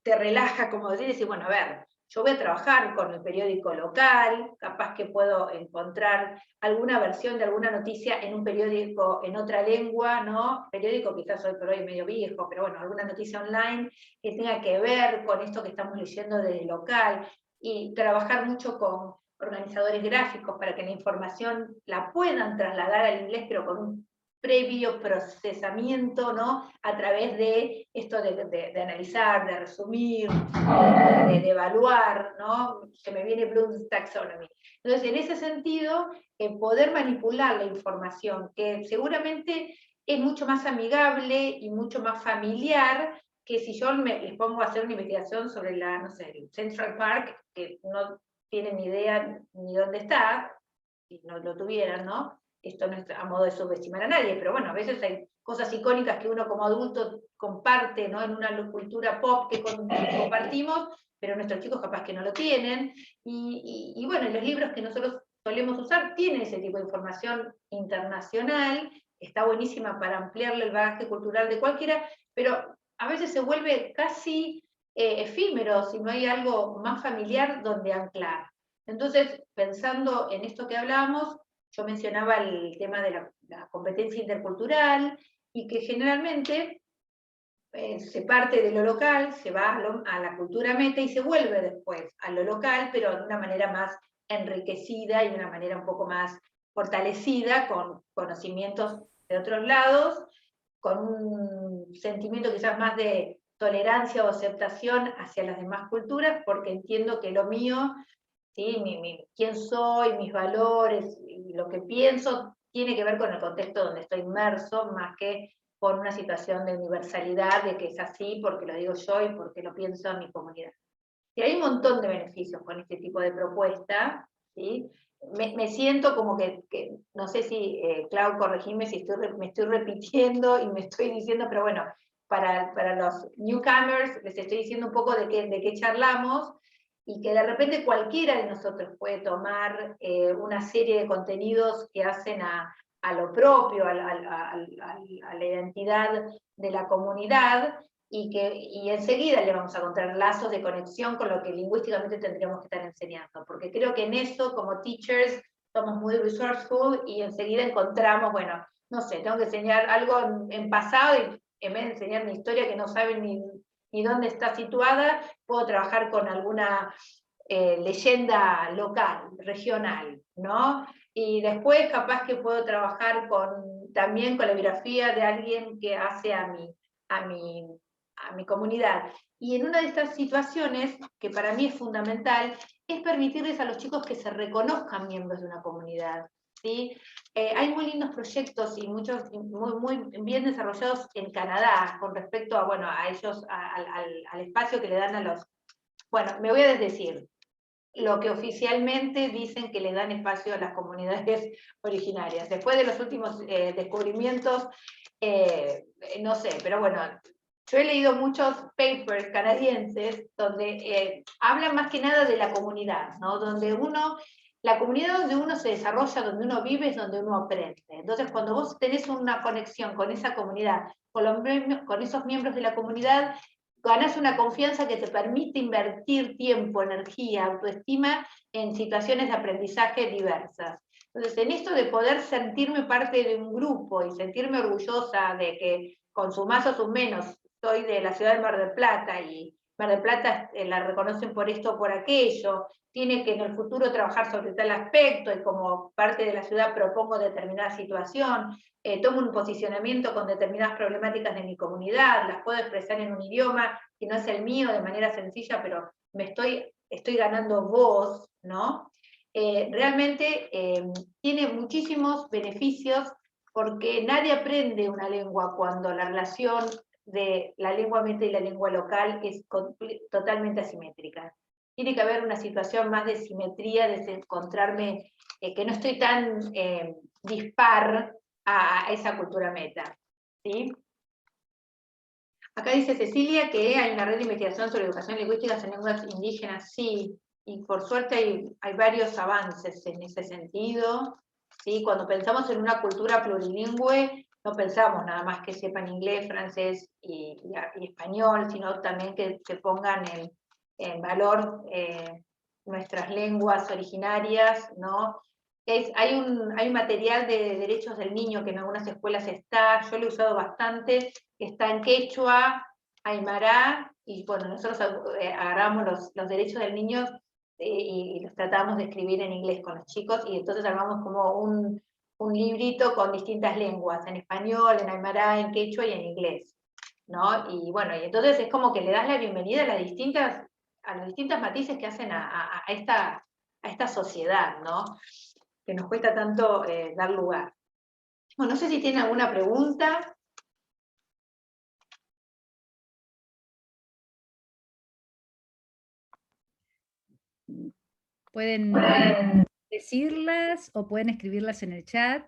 relaja, como decir, bueno, a ver, yo voy a trabajar con el periódico local, capaz que puedo encontrar alguna versión de alguna noticia en un periódico en otra lengua, ¿no? Periódico quizás hoy por hoy medio viejo, pero bueno, alguna noticia online que tenga que ver con esto que estamos leyendo desde local, y trabajar mucho con organizadores gráficos para que la información la puedan trasladar al inglés, pero con un previo procesamiento, ¿no? A través de esto de analizar, de resumir, de evaluar, ¿no? Se me viene Bloom's Taxonomy. Entonces, en ese sentido, poder manipular la información, que seguramente es mucho más amigable y mucho más familiar que si yo les pongo a hacer una investigación sobre la, no sé, el Central Park, que no tienen ni idea ni dónde está, si no lo tuvieran, ¿no? Esto no es a modo de subestimar a nadie, pero bueno, a veces hay cosas icónicas que uno como adulto comparte, ¿no? En una cultura pop que compartimos, pero nuestros chicos capaz que no lo tienen, y bueno, los libros que nosotros solemos usar tienen ese tipo de información internacional, está buenísima para ampliarle el bagaje cultural de cualquiera, pero a veces se vuelve casi efímero si no hay algo más familiar donde anclar. Entonces, pensando en esto que hablábamos, yo mencionaba el tema de la competencia intercultural, y que generalmente se parte de lo local, se va a la cultura meta y se vuelve después a lo local, pero de una manera más enriquecida y de una manera un poco más fortalecida, con conocimientos de otros lados, con un sentimiento quizás más de tolerancia o aceptación hacia las demás culturas, porque entiendo que lo mío, ¿sí? Quién soy, mis valores, y lo que pienso, tiene que ver con el contexto donde estoy inmerso, más que por una situación de universalidad, de que es así porque lo digo yo y porque lo pienso en mi comunidad. Y hay un montón de beneficios con este tipo de propuesta, ¿sí? Me siento como que no sé si, Clau, corregime si me estoy repitiendo y me estoy diciendo, pero bueno, para los newcomers les estoy diciendo un poco de qué charlamos, y que de repente cualquiera de nosotros puede tomar una serie de contenidos que hacen a lo propio, a la identidad de la comunidad, y enseguida le vamos a encontrar lazos de conexión con lo que lingüísticamente tendríamos que estar enseñando, porque creo que en eso, como teachers, somos muy resourceful, y enseguida encontramos, bueno, no sé, tengo que enseñar algo en pasado, y en vez de enseñar mi historia que no saben ni dónde está situada, puedo trabajar con alguna leyenda local, regional, ¿no? Y después capaz que puedo trabajar también con la biografía de alguien que hace a mi comunidad. Y en una de estas situaciones, que para mí es fundamental, es permitirles a los chicos que se reconozcan miembros de una comunidad, ¿sí? Hay muy lindos proyectos y muchos muy bien desarrollados en Canadá con respecto a, bueno, a ellos, al espacio que le dan a los... Bueno, me voy a desdecir. Lo que oficialmente dicen que le dan espacio a las comunidades originarias. Después de los últimos descubrimientos, no sé, pero bueno, yo he leído muchos papers canadienses donde hablan más que nada de la comunidad, ¿no? La comunidad donde uno se desarrolla, donde uno vive, es donde uno aprende. Entonces, cuando vos tenés una conexión con esa comunidad, con esos miembros de la comunidad, ganás una confianza que te permite invertir tiempo, energía, autoestima en situaciones de aprendizaje diversas. Entonces, en esto de poder sentirme parte de un grupo y sentirme orgullosa de que con sus más o sus menos, soy de la ciudad de Mar del Plata, y Mar del Plata la reconocen por esto o por aquello, tiene que en el futuro trabajar sobre tal aspecto, y como parte de la ciudad propongo determinada situación, tomo un posicionamiento con determinadas problemáticas de mi comunidad, las puedo expresar en un idioma que no es el mío de manera sencilla, pero estoy ganando voz, ¿no? Realmente tiene muchísimos beneficios, porque nadie aprende una lengua cuando la relación de la lengua meta y la lengua local es totalmente asimétrica. tiene que haber una situación más de simetría, de encontrarme, que no estoy tan dispar a esa cultura meta, ¿sí? Acá dice Cecilia que hay una red de investigación sobre educación lingüística en lenguas indígenas, sí, y por suerte hay varios avances en ese sentido, ¿sí? Cuando pensamos en una cultura plurilingüe, no pensamos nada más que sepan inglés, francés y español, sino también que se pongan en valor nuestras lenguas originarias, ¿no? Hay un material de derechos del niño que en algunas escuelas está, yo lo he usado bastante, está en quechua, aymara, y bueno, nosotros agarramos los derechos del niño y los tratamos de escribir en inglés con los chicos, y entonces armamos como un librito con distintas lenguas, en español, en aymara, en quechua y en inglés, ¿no? Y bueno, y entonces es como que le das la bienvenida a las distintas matices que hacen a esta sociedad, ¿no? Que nos cuesta tanto dar lugar. Bueno, no sé si tienen alguna pregunta. Pueden decirlas o pueden escribirlas en el chat.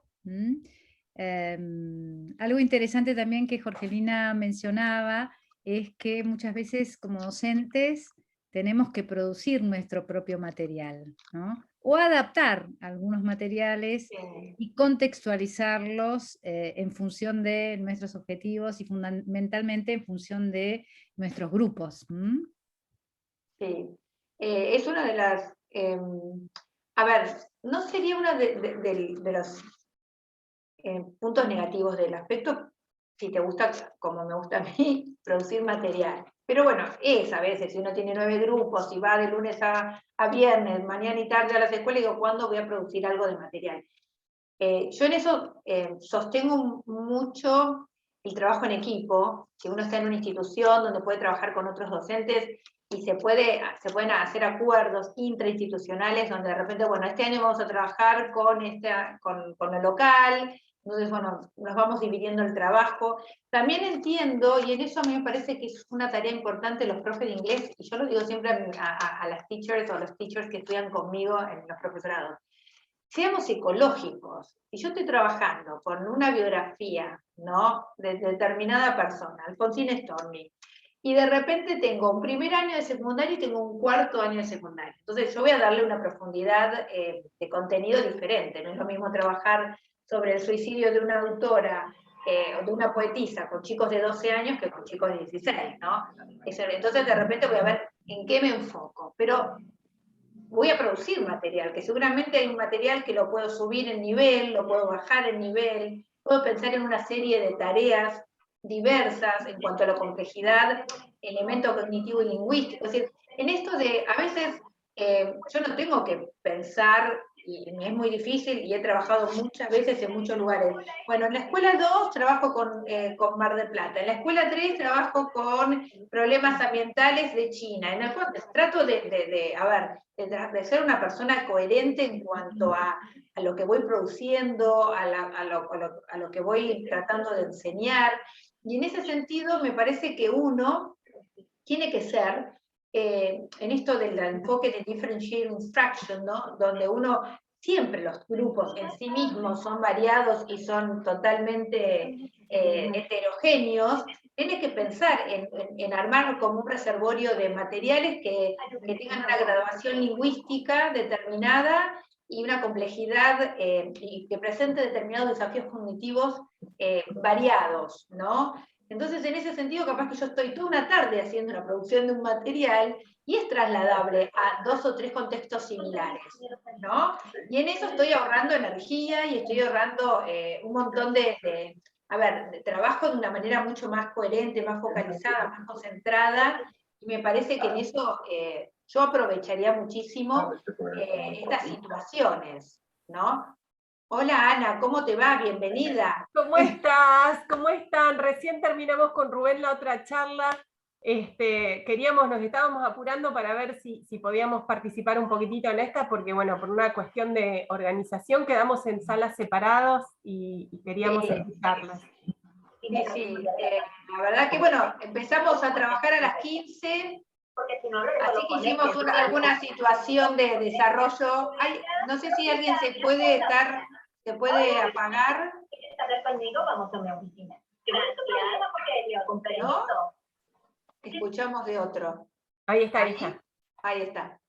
Algo interesante también que Jorgelina mencionaba es que muchas veces como docentes tenemos que producir nuestro propio material, ¿no? O adaptar algunos materiales y contextualizarlos en función de nuestros objetivos y fundamentalmente en función de nuestros grupos. Sí, es una de las... a ver, no sería uno de los puntos negativos del aspecto, si te gusta, como me gusta a mí, producir material. Pero bueno, es a veces, si uno tiene 9 grupos y va de lunes a viernes, mañana y tarde a las escuelas, digo, ¿cuándo voy a producir algo de material? Yo en eso sostengo mucho el trabajo en equipo, que uno está en una institución donde puede trabajar con otros docentes y se pueden hacer acuerdos intrainstitucionales donde de repente, bueno, este año vamos a trabajar con lo local, entonces, bueno, nos vamos dividiendo el trabajo. También entiendo, y en eso a mí me parece que es una tarea importante los profes de inglés, y yo lo digo siempre a las teachers o a los teachers que estudian conmigo en los profesorados, seamos psicológicos. Si yo estoy trabajando con una biografía, ¿no?, de determinada persona, Alfonsín Storni, y de repente tengo un primer año de secundaria y tengo un cuarto año de secundaria. Entonces yo voy a darle una profundidad de contenido diferente. No es lo mismo trabajar sobre el suicidio de una autora o de una poetisa con chicos de 12 años que con chicos de 16, ¿no? Entonces de repente voy a ver en qué me enfoco. Pero voy a producir material, que seguramente hay un material que lo puedo subir en nivel, lo puedo bajar en nivel, puedo pensar en una serie de tareas diversas en cuanto a la complejidad, elemento cognitivo y lingüístico. Es decir, en esto de, a veces, yo no tengo que pensar, y me es muy difícil, y he trabajado muchas veces en muchos lugares. Bueno, en la escuela 2 trabajo con Mar del Plata, en la escuela 3 trabajo con problemas ambientales de China, en el cual trato de ser una persona coherente en cuanto a lo que voy produciendo, a lo que voy tratando de enseñar, y en ese sentido me parece que uno tiene que ser, en esto del enfoque de differentiated instruction, ¿no?, donde uno, siempre los grupos en sí mismos son variados y son totalmente heterogéneos, tiene que pensar en armar como un reservorio de materiales que tengan una graduación lingüística determinada y una complejidad y que presente determinados desafíos cognitivos variados, ¿no? Entonces, en ese sentido, capaz que yo estoy toda una tarde haciendo una producción de un material y es trasladable a 2 o 3 contextos similares, ¿no? Y en eso estoy ahorrando energía y estoy ahorrando un montón de trabajo de una manera mucho más coherente, más focalizada, más concentrada, y me parece que en eso yo aprovecharía muchísimo estas situaciones, ¿no? Hola Ana, ¿cómo te va? Bienvenida. ¿Cómo estás? ¿Cómo están? Recién terminamos con Rubén la otra charla. Nos estábamos apurando para ver si podíamos participar un poquitito en esta, porque bueno, por una cuestión de organización quedamos en salas separados y queríamos escucharlas. Sí, la verdad que bueno, empezamos a trabajar a las 15, porque si no, no Así que hicimos alguna situación de desarrollo. No sé si alguien se puede apagar. Si quieres hablar conmigo, vamos a mi oficina. Gracias. Con permiso. ¿No? Escuchamos de otro. Ahí está, ahí está. Ahí está.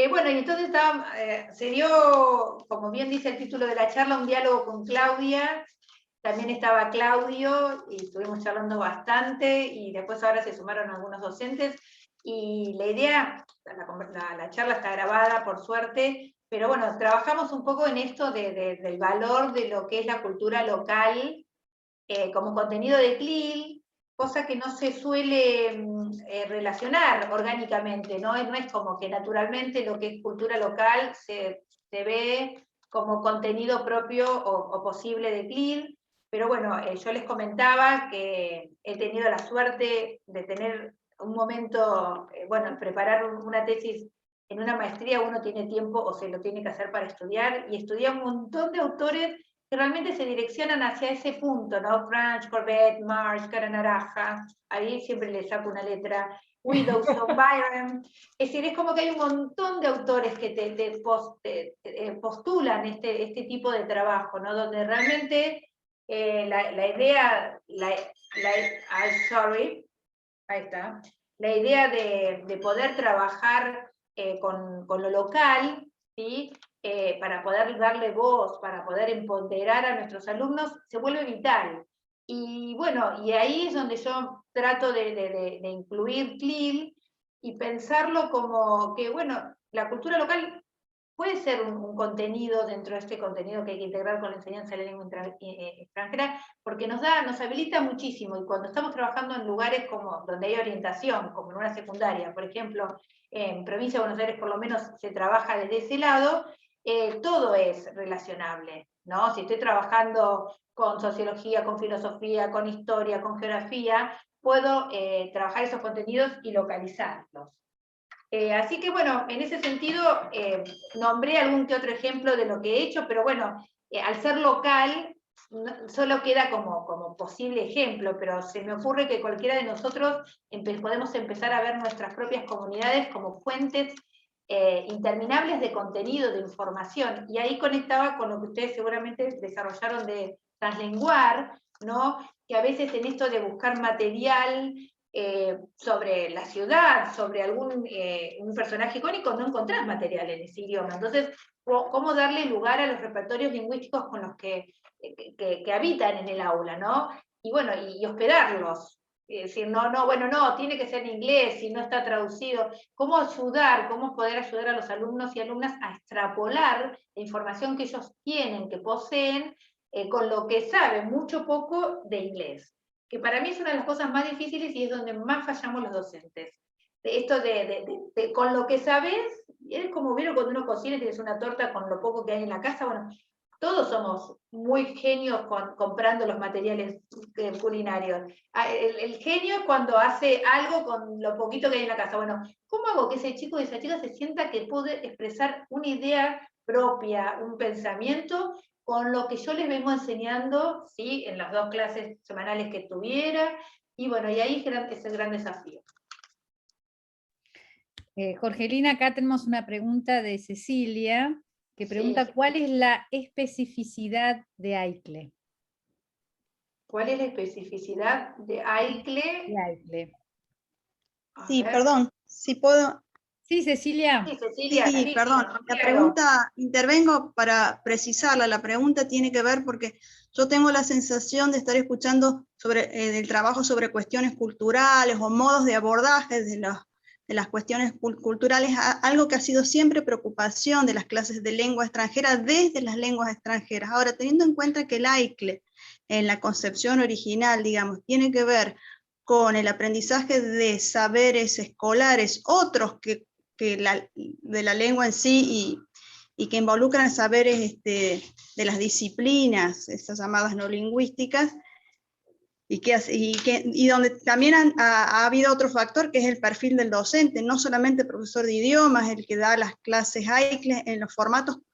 Bueno, y entonces se dio, como bien dice el título de la charla, un diálogo con Claudia. También estaba Claudio y estuvimos charlando bastante, y después ahora se sumaron algunos docentes. Y la idea, la charla está grabada por suerte, pero bueno, trabajamos un poco en esto del valor de lo que es la cultura local como contenido de CLIL, cosa que no se suele relacionar orgánicamente, ¿no? No es como que naturalmente lo que es cultura local se ve como contenido propio o posible de CLIL, pero bueno, yo les comentaba que he tenido la suerte de tener un momento, bueno, preparar una tesis en una maestría. Uno tiene tiempo o se lo tiene que hacer para estudiar, y estudié un montón de autores que realmente se direccionan hacia ese punto, ¿no? French, Corbett, Marsh, Cara Naranja, ahí siempre le saco una letra, Widowson, Byron. Es decir, es como que hay un montón de autores que te postulan este tipo de trabajo, ¿no? Donde realmente la idea, ahí está, la idea de poder trabajar con lo local, ¿sí? Para poder darle voz, para poder empoderar a nuestros alumnos, se vuelve vital. Y bueno, y ahí es donde yo trato de incluir CLIL y pensarlo como que, bueno, la cultura local puede ser un contenido dentro de este contenido que hay que integrar con la enseñanza de la lengua extranjera, porque nos habilita muchísimo, y cuando estamos trabajando en lugares como donde hay orientación, como en una secundaria, por ejemplo, en Provincia de Buenos Aires por lo menos se trabaja desde ese lado, todo es relacionable, ¿no? Si estoy trabajando con sociología, con filosofía, con historia, con geografía, puedo trabajar esos contenidos y localizarlos. Así que bueno, en ese sentido nombré algún que otro ejemplo de lo que he hecho, pero bueno, al ser local solo queda como posible ejemplo, pero se me ocurre que cualquiera de nosotros podemos empezar a ver nuestras propias comunidades como fuentes interminables de contenido, de información, y ahí conectaba con lo que ustedes seguramente desarrollaron de translenguar, ¿no? Que a veces en esto de buscar material sobre la ciudad, sobre un personaje icónico, no encontrás material en ese idioma. Entonces, ¿cómo darle lugar a los repertorios lingüísticos con los que habitan en el aula, ¿no? Y bueno, y hospedarlos. Es decir, no, tiene que ser en inglés, si no está traducido. ¿Cómo poder ayudar a los alumnos y alumnas a extrapolar la información que ellos tienen, que poseen, con lo que saben, mucho poco de inglés? Que para mí es una de las cosas más difíciles y es donde más fallamos los docentes. Esto con lo que sabes, es como vieron cuando uno cocina y tienes una torta con lo poco que hay en la casa. Bueno, todos somos muy genios comprando los materiales culinarios. El genio es cuando hace algo con lo poquito que hay en la casa. Bueno, ¿cómo hago que ese chico y esa chica se sienta que puede expresar una idea propia, un pensamiento, con lo que yo les vengo enseñando, ¿sí? En las 2 clases semanales que tuviera? Y bueno, y ahí es el gran desafío. Jorgelina, acá tenemos una pregunta de Cecilia, que pregunta, sí, ¿cuál es la especificidad de AICLE? ¿Cuál es la especificidad de AICLE? Sí, perdón, si puedo. Sí, Cecilia. Sí, Cecilia. Sí, perdón, la pregunta, intervengo para precisarla, la pregunta tiene que ver porque yo tengo la sensación de estar escuchando del trabajo sobre cuestiones culturales o modos de abordaje de las cuestiones culturales, algo que ha sido siempre preocupación de las clases de lengua extranjera desde las lenguas extranjeras. Ahora, teniendo en cuenta que el AICLE, en la concepción original, digamos, tiene que ver con el aprendizaje de saberes escolares, otros que de la lengua en sí, y que involucran saberes de las disciplinas, esas llamadas no lingüísticas, y donde también ha habido otro factor que es el perfil del docente, no solamente el profesor de idiomas, el que da las clases AICLE, en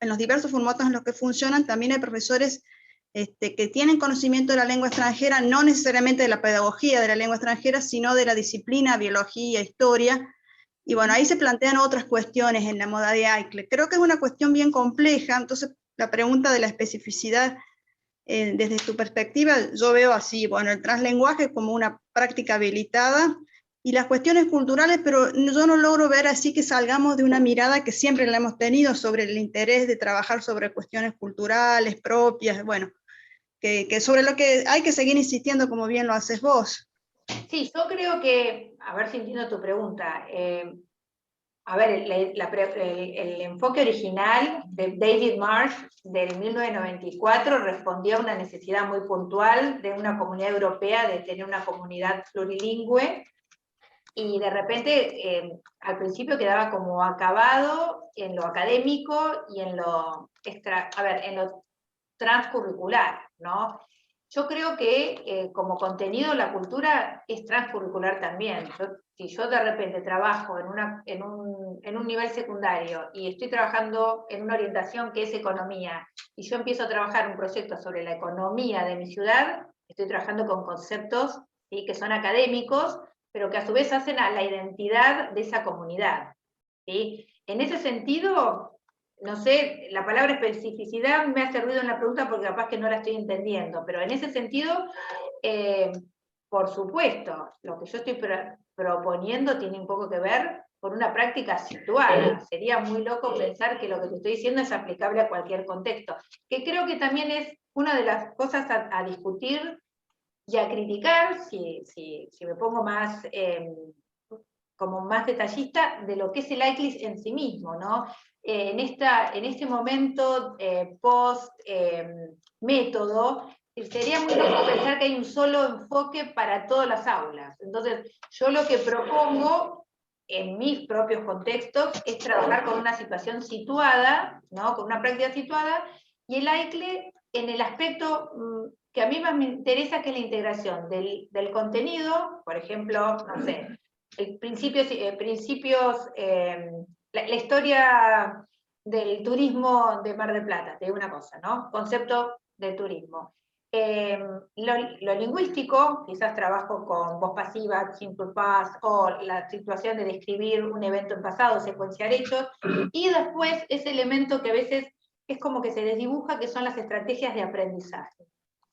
los diversos formatos en los que funcionan, también hay profesores que tienen conocimiento de la lengua extranjera, no necesariamente de la pedagogía de la lengua extranjera, sino de la disciplina, biología, historia, Y bueno, ahí se plantean otras cuestiones en la modalidad ICLE. Creo que es una cuestión bien compleja, entonces la pregunta de la especificidad, desde tu perspectiva, yo veo así, bueno, el translenguaje como una práctica habilitada, y las cuestiones culturales, pero yo no logro ver así que salgamos de una mirada que siempre la hemos tenido sobre el interés de trabajar sobre cuestiones culturales propias, bueno, que sobre lo que hay que seguir insistiendo como bien lo haces vos. Sí, yo creo que, a ver si entiendo tu pregunta, a ver, el enfoque original de David Marsh del 1994 respondió a una necesidad muy puntual de una comunidad europea de tener una comunidad plurilingüe, y de repente al principio quedaba como acabado en lo académico y en lo en lo transcurricular, ¿no? Yo creo que como contenido la cultura es transcurricular también. Si yo de repente trabajo en un nivel secundario y estoy trabajando en una orientación que es economía, y yo empiezo a trabajar un proyecto sobre la economía de mi ciudad, estoy trabajando con conceptos, ¿sí?, que son académicos, pero que a su vez hacen a la identidad de esa comunidad, ¿sí? En ese sentido, no sé, la palabra especificidad me hace ruido en la pregunta porque capaz que no la estoy entendiendo, pero en ese sentido, por supuesto, lo que yo estoy proponiendo tiene un poco que ver con una práctica situada. Sería muy loco pensar que lo que te estoy diciendo es aplicable a cualquier contexto, que creo que también es una de las cosas a discutir y a criticar, si me pongo más, como más detallista, de lo que es el ICLIS en sí mismo, ¿no? En este momento post-método, sería muy loco pensar que hay un solo enfoque para todas las aulas. Entonces, yo lo que propongo en mis propios contextos es trabajar con una situación situada, ¿no?, con una práctica situada, y el ICLE en el aspecto que a mí más me interesa, que es la integración del contenido, por ejemplo, no sé, la historia del turismo de Mar del Plata, te digo una cosa, ¿no? Concepto de turismo. Lo lingüístico, quizás trabajo con voz pasiva, simple past, o la situación de describir un evento en pasado, secuenciar hechos, y después ese elemento que a veces es como que se desdibuja, que son las estrategias de aprendizaje,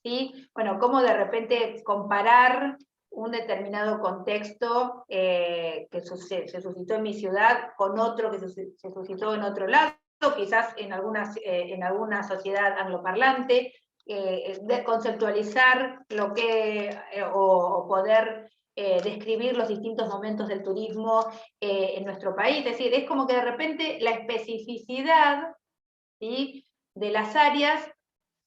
¿sí? Bueno, cómo de repente comparar un determinado contexto que se suscitó en mi ciudad con otro que se suscitó en otro lado, quizás en alguna sociedad angloparlante, de conceptualizar lo que, o poder describir los distintos momentos del turismo en nuestro país. Es decir, es como que de repente la especificidad, ¿sí?, de las áreas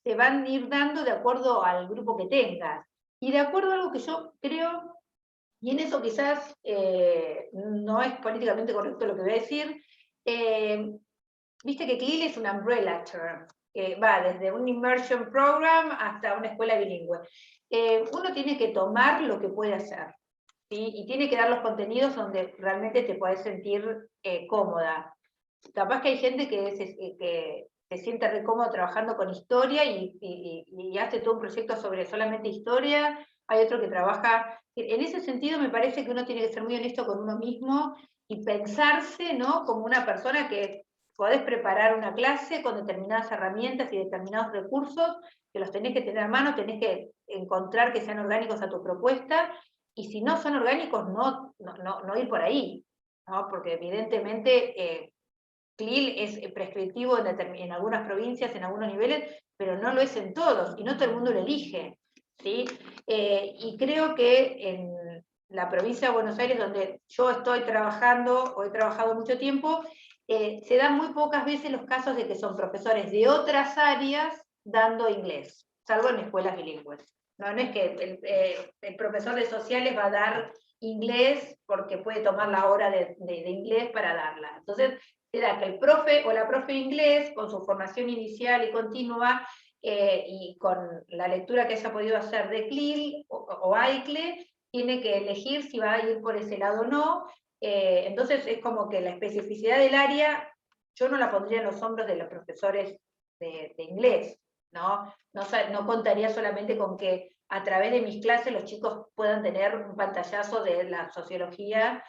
se van a ir dando de acuerdo al grupo que tengas. Y de acuerdo a algo que yo creo, y en eso quizás no es políticamente correcto lo que voy a decir, viste que CLIL es un umbrella term, que va desde un immersion program hasta una escuela bilingüe. Uno tiene que tomar lo que puede hacer, ¿sí?, y tiene que dar los contenidos donde realmente te podés sentir cómoda. Capaz que hay gente que se siente re cómodo trabajando con historia y hace todo un proyecto sobre solamente historia. Hay otro que trabaja. En ese sentido me parece que uno tiene que ser muy honesto con uno mismo y pensarse, ¿no?, como una persona que podés preparar una clase con determinadas herramientas y determinados recursos, que los tenés que tener a mano, tenés que encontrar que sean orgánicos a tu propuesta, y si no son orgánicos, no ir por ahí, ¿no? Porque evidentemente CLIL es prescriptivo en algunas provincias, en algunos niveles, pero no lo es en todos, y no todo el mundo lo elige, ¿sí? Y creo que en la provincia de Buenos Aires, donde yo estoy trabajando, o he trabajado mucho tiempo, se dan muy pocas veces los casos de que son profesores de otras áreas dando inglés, salvo en escuelas bilingües. No es que el profesor de sociales va a dar inglés porque puede tomar la hora de inglés para darla. Entonces, se da que el profe o la profe de inglés, con su formación inicial y continua, y con la lectura que haya podido hacer de CLIL o ICLE, tiene que elegir si va a ir por ese lado o no. Entonces es como que la especificidad del área, yo no la pondría en los hombros de los profesores de inglés, ¿no? No contaría solamente con que a través de mis clases los chicos puedan tener un pantallazo de la sociología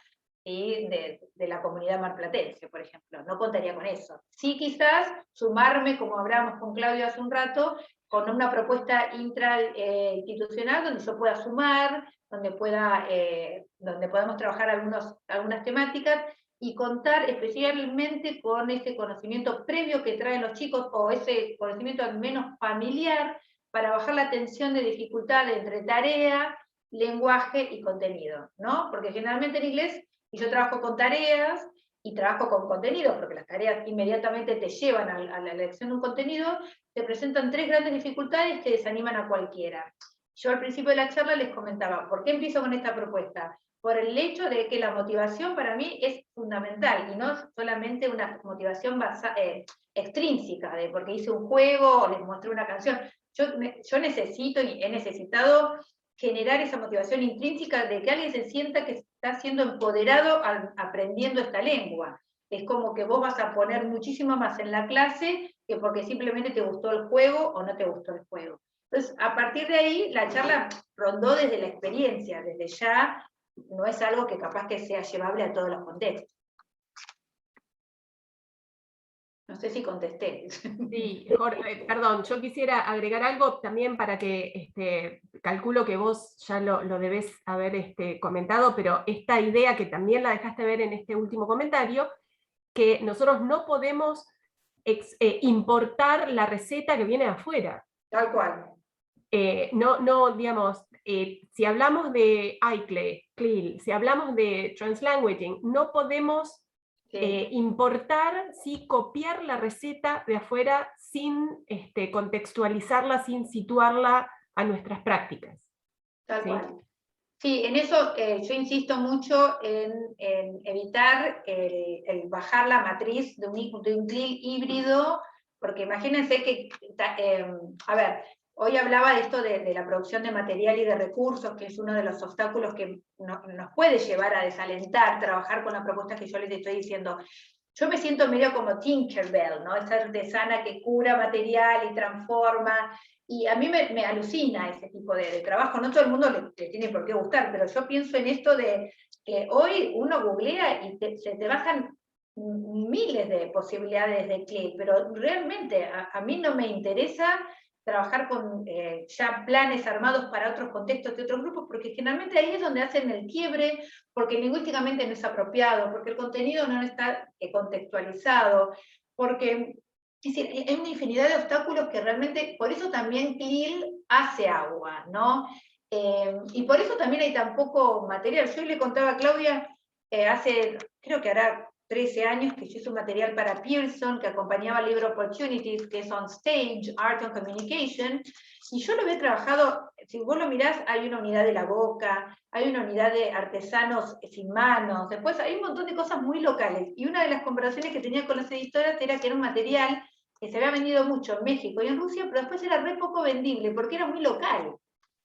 ¿sí? de la comunidad marplatense, por ejemplo. No contaría con eso. Sí, quizás sumarme, como hablábamos con Claudio hace un rato, con una propuesta intrainstitucional donde yo pueda sumar, donde podamos trabajar algunas temáticas y contar especialmente con ese conocimiento previo que traen los chicos, o ese conocimiento al menos familiar, para bajar la tensión de dificultad entre tarea, lenguaje y contenido, ¿no? Porque generalmente en inglés, y yo trabajo con tareas, y trabajo con contenido, porque las tareas inmediatamente te llevan a la elección de un contenido, te presentan 3 grandes dificultades que desaniman a cualquiera. Yo al principio de la charla les comentaba, ¿por qué empiezo con esta propuesta? Por el hecho de que la motivación para mí es fundamental, y no solamente una motivación extrínseca, de porque hice un juego o les mostré una canción. Yo necesito y he necesitado generar esa motivación intrínseca de que alguien se sienta que está siendo empoderado aprendiendo esta lengua. Es como que vos vas a poner muchísimo más en la clase que porque simplemente te gustó el juego o no te gustó el juego. Entonces, a partir de ahí, la charla rondó desde la experiencia, desde ya no es algo que capaz que sea llevable a todos los contextos. No sé si contesté. Sí, Jorge, perdón, yo quisiera agregar algo también para que, calculo que vos ya lo debés haber comentado, pero esta idea que también la dejaste ver en este último comentario, que nosotros no podemos importar la receta que viene de afuera. Tal cual. Digamos, si hablamos de ICLE, si hablamos de Translanguaging, no podemos importar, sí, copiar la receta de afuera sin contextualizarla, sin situarla a nuestras prácticas. Tal ¿sí? cual. Sí, en eso yo insisto mucho en evitar el bajar la matriz de un CLIL híbrido, porque imagínense que, a ver, hoy hablaba de esto de la producción de material y de recursos, que es uno de los obstáculos que nos puede llevar a desalentar, trabajar con la propuesta que yo les estoy diciendo. Yo me siento medio como Tinkerbell, ¿no? Esa artesana que cura material y transforma, y a mí me alucina ese tipo de trabajo. No todo el mundo le tiene por qué gustar, pero yo pienso en esto de que hoy uno googlea y se te bajan miles de posibilidades de clic, pero realmente a mí no me interesa trabajar con ya planes armados para otros contextos de otros grupos, porque generalmente ahí es donde hacen el quiebre, porque lingüísticamente no es apropiado, porque el contenido no está contextualizado, porque es decir, hay una infinidad de obstáculos que realmente, por eso también CLIL hace agua, ¿no? Y por eso también hay tan poco material. Yo le contaba a Claudia, hace, creo que hará 13 años, que yo hice un material para Pearson, que acompañaba el libro Opportunities, que es On Stage, Art and Communication, y yo lo había trabajado, si vos lo mirás, hay una unidad de la boca, hay una unidad de artesanos sin manos, después hay un montón de cosas muy locales, y una de las conversaciones que tenía con las editoras era que era un material que se había vendido mucho en México y en Rusia, pero después era re poco vendible, porque era muy local.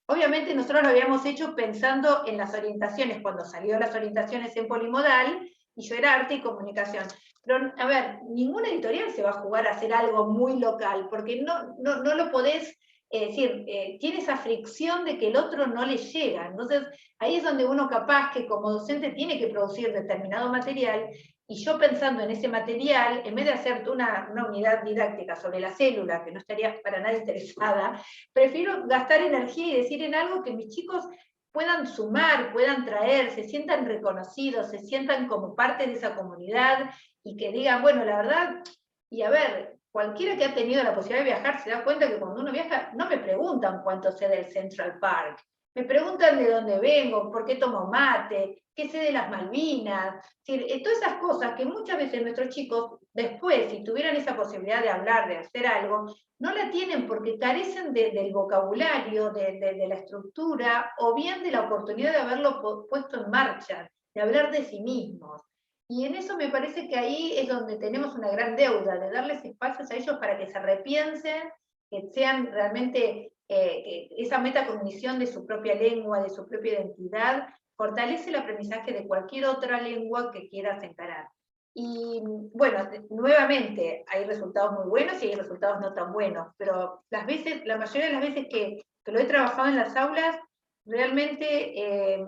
Obviamente nosotros lo habíamos hecho pensando en las orientaciones, cuando salió las orientaciones en polimodal, y yo era arte y comunicación. Pero, a ver, ninguna editorial se va a jugar a hacer algo muy local, porque no lo podés decir, tiene esa fricción de que el otro no le llega. Entonces, ahí es donde uno capaz que como docente tiene que producir determinado material, y yo pensando en ese material, en vez de hacer una unidad didáctica sobre la célula, que no estaría para nada interesada, prefiero gastar energía y decir en algo que mis chicos puedan sumar, puedan traer, se sientan reconocidos, se sientan como parte de esa comunidad, y que digan, bueno, la verdad, y a ver, cualquiera que ha tenido la posibilidad de viajar se da cuenta que cuando uno viaja, no me preguntan cuánto sé del Central Park, me preguntan de dónde vengo, por qué tomo mate, qué sé de las Malvinas, todas esas cosas que muchas veces nuestros chicos, después, si tuvieran esa posibilidad de hablar, de hacer algo, no la tienen porque carecen del vocabulario, de la estructura, o bien de la oportunidad de haberlo puesto en marcha, de hablar de sí mismos. Y en eso me parece que ahí es donde tenemos una gran deuda, de darles espacios a ellos para que se repiensen, que sean realmente esa metacognición de su propia lengua, de su propia identidad, fortalece el aprendizaje de cualquier otra lengua que quieras encarar. Y bueno, nuevamente, hay resultados muy buenos y hay resultados no tan buenos, pero la mayoría de las veces que lo he trabajado en las aulas, realmente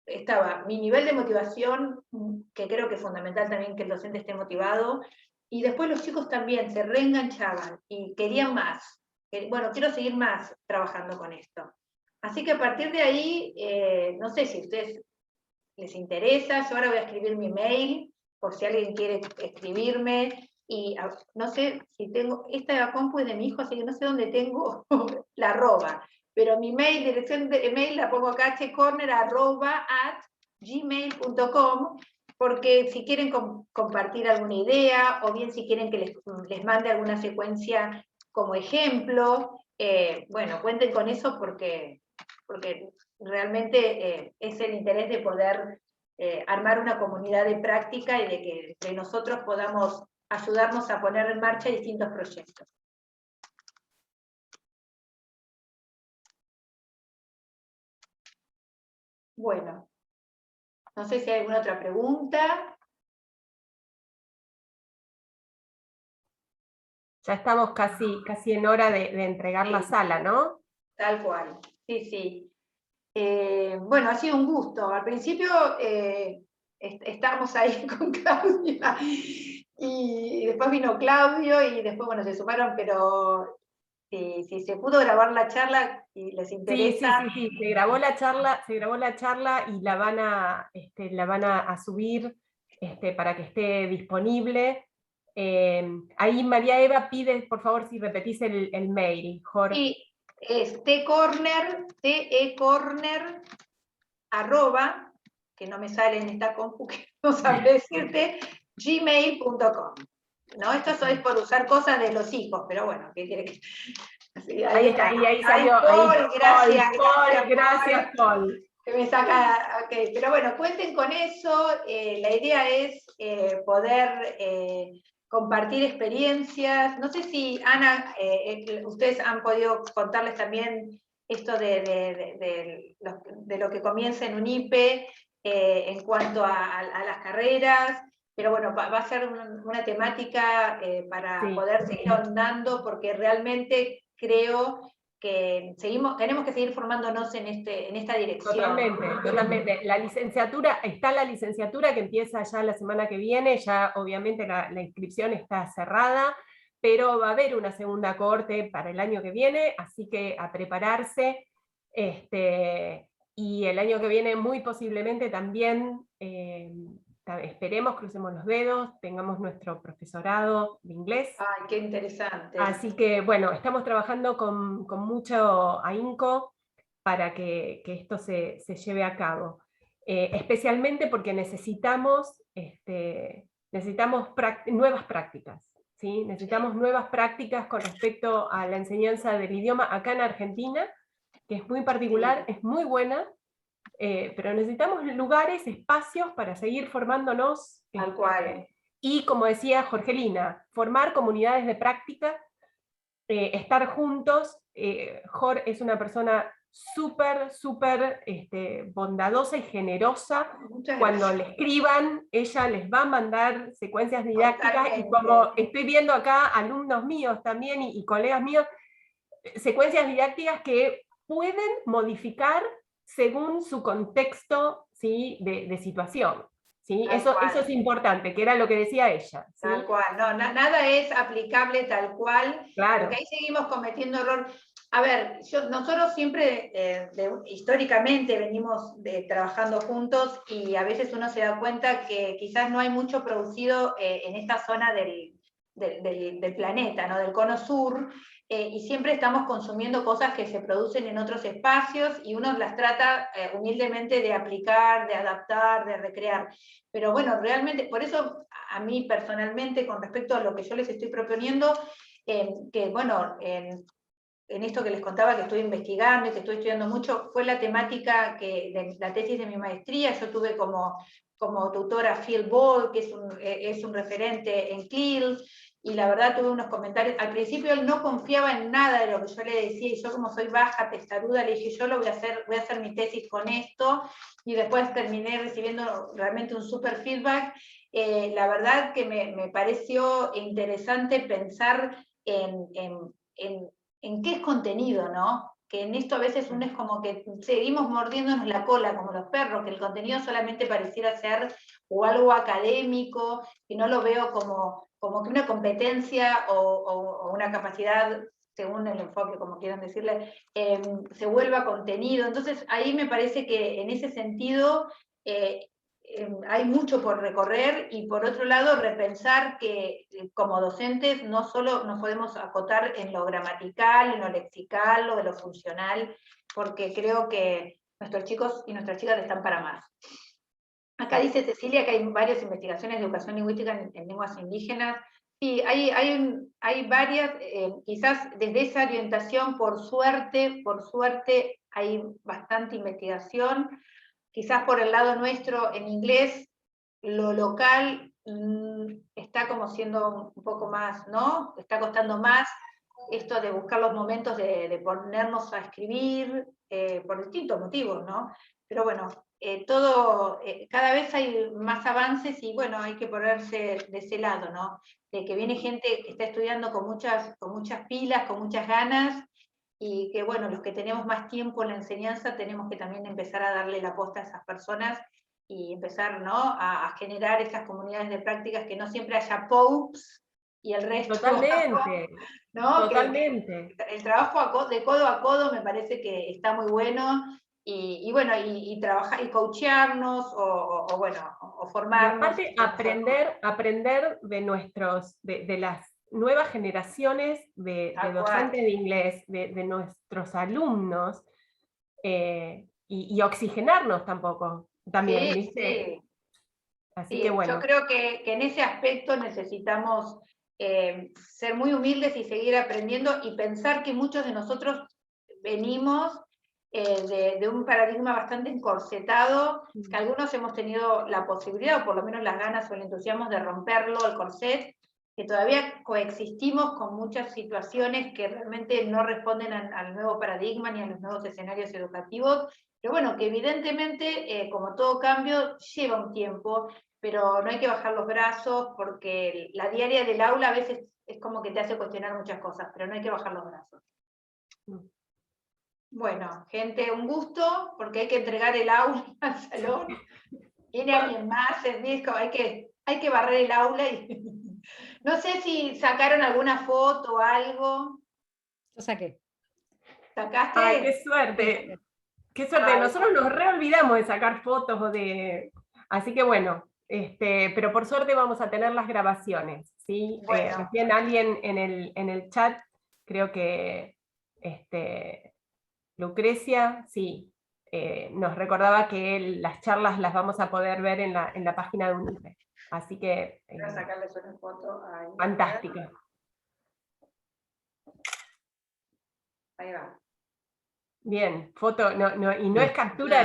estaba mi nivel de motivación, que creo que es fundamental también que el docente esté motivado, y después los chicos también se reenganchaban y querían más. Bueno, quiero seguir más trabajando con esto. Así que a partir de ahí, no sé si a ustedes les interesa, yo ahora voy a escribir mi mail, por si alguien quiere escribirme, y no sé si tengo, esta compu es de mi hijo, así que no sé dónde tengo la arroba, pero mi mail, dirección de mail la pongo acá, hcorner@gmail.com, porque si quieren compartir alguna idea, o bien si quieren que les mande alguna secuencia como ejemplo, bueno, cuenten con eso porque realmente es el interés de poder armar una comunidad de práctica y de que entre nosotros podamos ayudarnos a poner en marcha distintos proyectos. Bueno, no sé si hay alguna otra pregunta. Ya estamos casi en hora de entregar la sala, ¿no? Tal cual, sí, sí. Bueno, ha sido un gusto. Al principio estábamos ahí con Claudia, y después vino Claudio, y después, bueno, se sumaron, pero si se pudo grabar la charla y les interesa. Sí, se grabó la charla y la van a subir para que esté disponible. Ahí María Eva pide, por favor, si repetís el mail, Jorge. Sí, es tecorner, @, que no me sale en esta compu, que no sabré decirte, gmail.com. ¿No? Esto es por usar cosas de los hijos, pero bueno, ¿qué quiere que...? Sí, ahí está. Ahí salió. Paul, Gracias, Paul. Que me saca, ok, pero bueno, cuenten con eso. La idea es poder compartir experiencias. No sé si, Ana, ustedes han podido contarles también esto de lo que comienza en UNIPE en cuanto a las carreras, pero bueno, va a ser una temática para poder seguir ahondando, porque realmente creo que tenemos que seguir formándonos en esta dirección. Totalmente. La licenciatura que empieza ya la semana que viene, ya obviamente la inscripción está cerrada, pero va a haber una segunda cohorte para el año que viene, así que a prepararse, y el año que viene muy posiblemente también, esperemos, crucemos los dedos, tengamos nuestro profesorado de inglés. ¡Ay, qué interesante! Así que bueno, estamos trabajando con mucho ahínco para que esto se lleve a cabo. Especialmente porque necesitamos nuevas prácticas. ¿sí? Necesitamos nuevas prácticas con respecto a la enseñanza del idioma acá en Argentina, que es muy particular, es muy buena, pero necesitamos lugares, espacios para seguir formándonos. Tal cual. Y como decía Jorgelina, formar comunidades de práctica, estar juntos. Jor es una persona súper bondadosa y generosa. Cuando le escriban, ella les va a mandar secuencias didácticas. Totalmente. Y como estoy viendo acá alumnos míos también y colegas míos, secuencias didácticas que pueden modificar según su contexto, ¿sí? de situación. ¿sí? Eso es importante, que era lo que decía ella. ¿sí? Tal cual, no, nada es aplicable tal cual, claro. Porque ahí seguimos cometiendo error. A ver, nosotros siempre, históricamente venimos trabajando juntos, y a veces uno se da cuenta que quizás no hay mucho producido en esta zona del planeta, ¿no? Del cono sur, y siempre estamos consumiendo cosas que se producen en otros espacios, y uno las trata humildemente de aplicar, de adaptar, de recrear. Pero bueno, realmente, por eso a mí personalmente, con respecto a lo que yo les estoy proponiendo, que bueno, en esto que les contaba que estoy investigando y que estoy estudiando mucho, fue la temática de la tesis de mi maestría. Yo tuve como tutora a Phil Ball, que es un referente en CLIL, y la verdad tuve unos comentarios. Al principio él no confiaba en nada de lo que yo le decía, y yo, como soy baja, testaruda, le dije, yo voy a hacer mi tesis con esto, y después terminé recibiendo realmente un súper feedback. La verdad que me pareció interesante pensar en qué es contenido, ¿no? que en esto a veces uno es como que seguimos mordiéndonos la cola como los perros, que el contenido solamente pareciera ser o algo académico, y no lo veo como que una competencia o una capacidad, según el enfoque, como quieran decirle, se vuelva contenido. Entonces ahí me parece que en ese sentido hay mucho por recorrer, y por otro lado repensar que como docentes no solo nos podemos acotar en lo gramatical, en lo lexical o de lo funcional, porque creo que nuestros chicos y nuestras chicas están para más. Acá dice Cecilia que hay varias investigaciones de educación lingüística en lenguas indígenas. Sí, hay varias, quizás desde esa orientación, por suerte hay bastante investigación. Quizás por el lado nuestro, en inglés, lo local está como siendo un poco más, ¿no? Está costando más esto de buscar los momentos de ponernos a escribir, por distintos motivos, ¿no? Pero bueno, cada vez hay más avances, y bueno, hay que ponerse de ese lado, ¿no? De que viene gente que está estudiando con muchas pilas, con muchas ganas, y que bueno, los que tenemos más tiempo en la enseñanza tenemos que también empezar a darle la posta a esas personas y empezar, ¿no?, a generar esas comunidades de prácticas, que no siempre haya POUPs y el resto. Totalmente, ¿no? totalmente. Que el trabajo de codo a codo me parece que está muy bueno, y bueno, y trabajar y coachearnos, o bueno, o formarnos. Y aparte, aprender de las nuevas generaciones de docentes de inglés, de nuestros alumnos, y oxigenarnos también, Sí, ¿viste? sí. Así Sí, que bueno. yo creo que en ese aspecto necesitamos ser muy humildes y seguir aprendiendo, y pensar que muchos de nosotros venimos de un paradigma bastante encorsetado, que algunos hemos tenido la posibilidad, o por lo menos las ganas o el entusiasmo de romperlo, el corset, que todavía coexistimos con muchas situaciones que realmente no responden al nuevo paradigma ni a los nuevos escenarios educativos, pero bueno, que evidentemente, como todo cambio, lleva un tiempo, pero no hay que bajar los brazos, porque la diaria del aula a veces es como que te hace cuestionar muchas cosas, pero no hay que bajar los brazos. Bueno, gente, un gusto, porque hay que entregar el aula al salón. Viene alguien más, hay que barrer el aula. Y no sé si sacaron alguna foto o algo. Yo saqué. ¿Sacaste? ¡Ay, qué suerte! ¡Qué suerte! Ay, Nosotros nos reolvidamos de sacar fotos así que bueno, pero por suerte vamos a tener las grabaciones, ¿sí? Bueno. Recién alguien en el chat, creo que Lucrecia, sí, nos recordaba que las charlas las vamos a poder ver en la página de UNIFE. Así que voy a sacarles una foto a fantástica. Ahí va. Bien, foto, y no es captura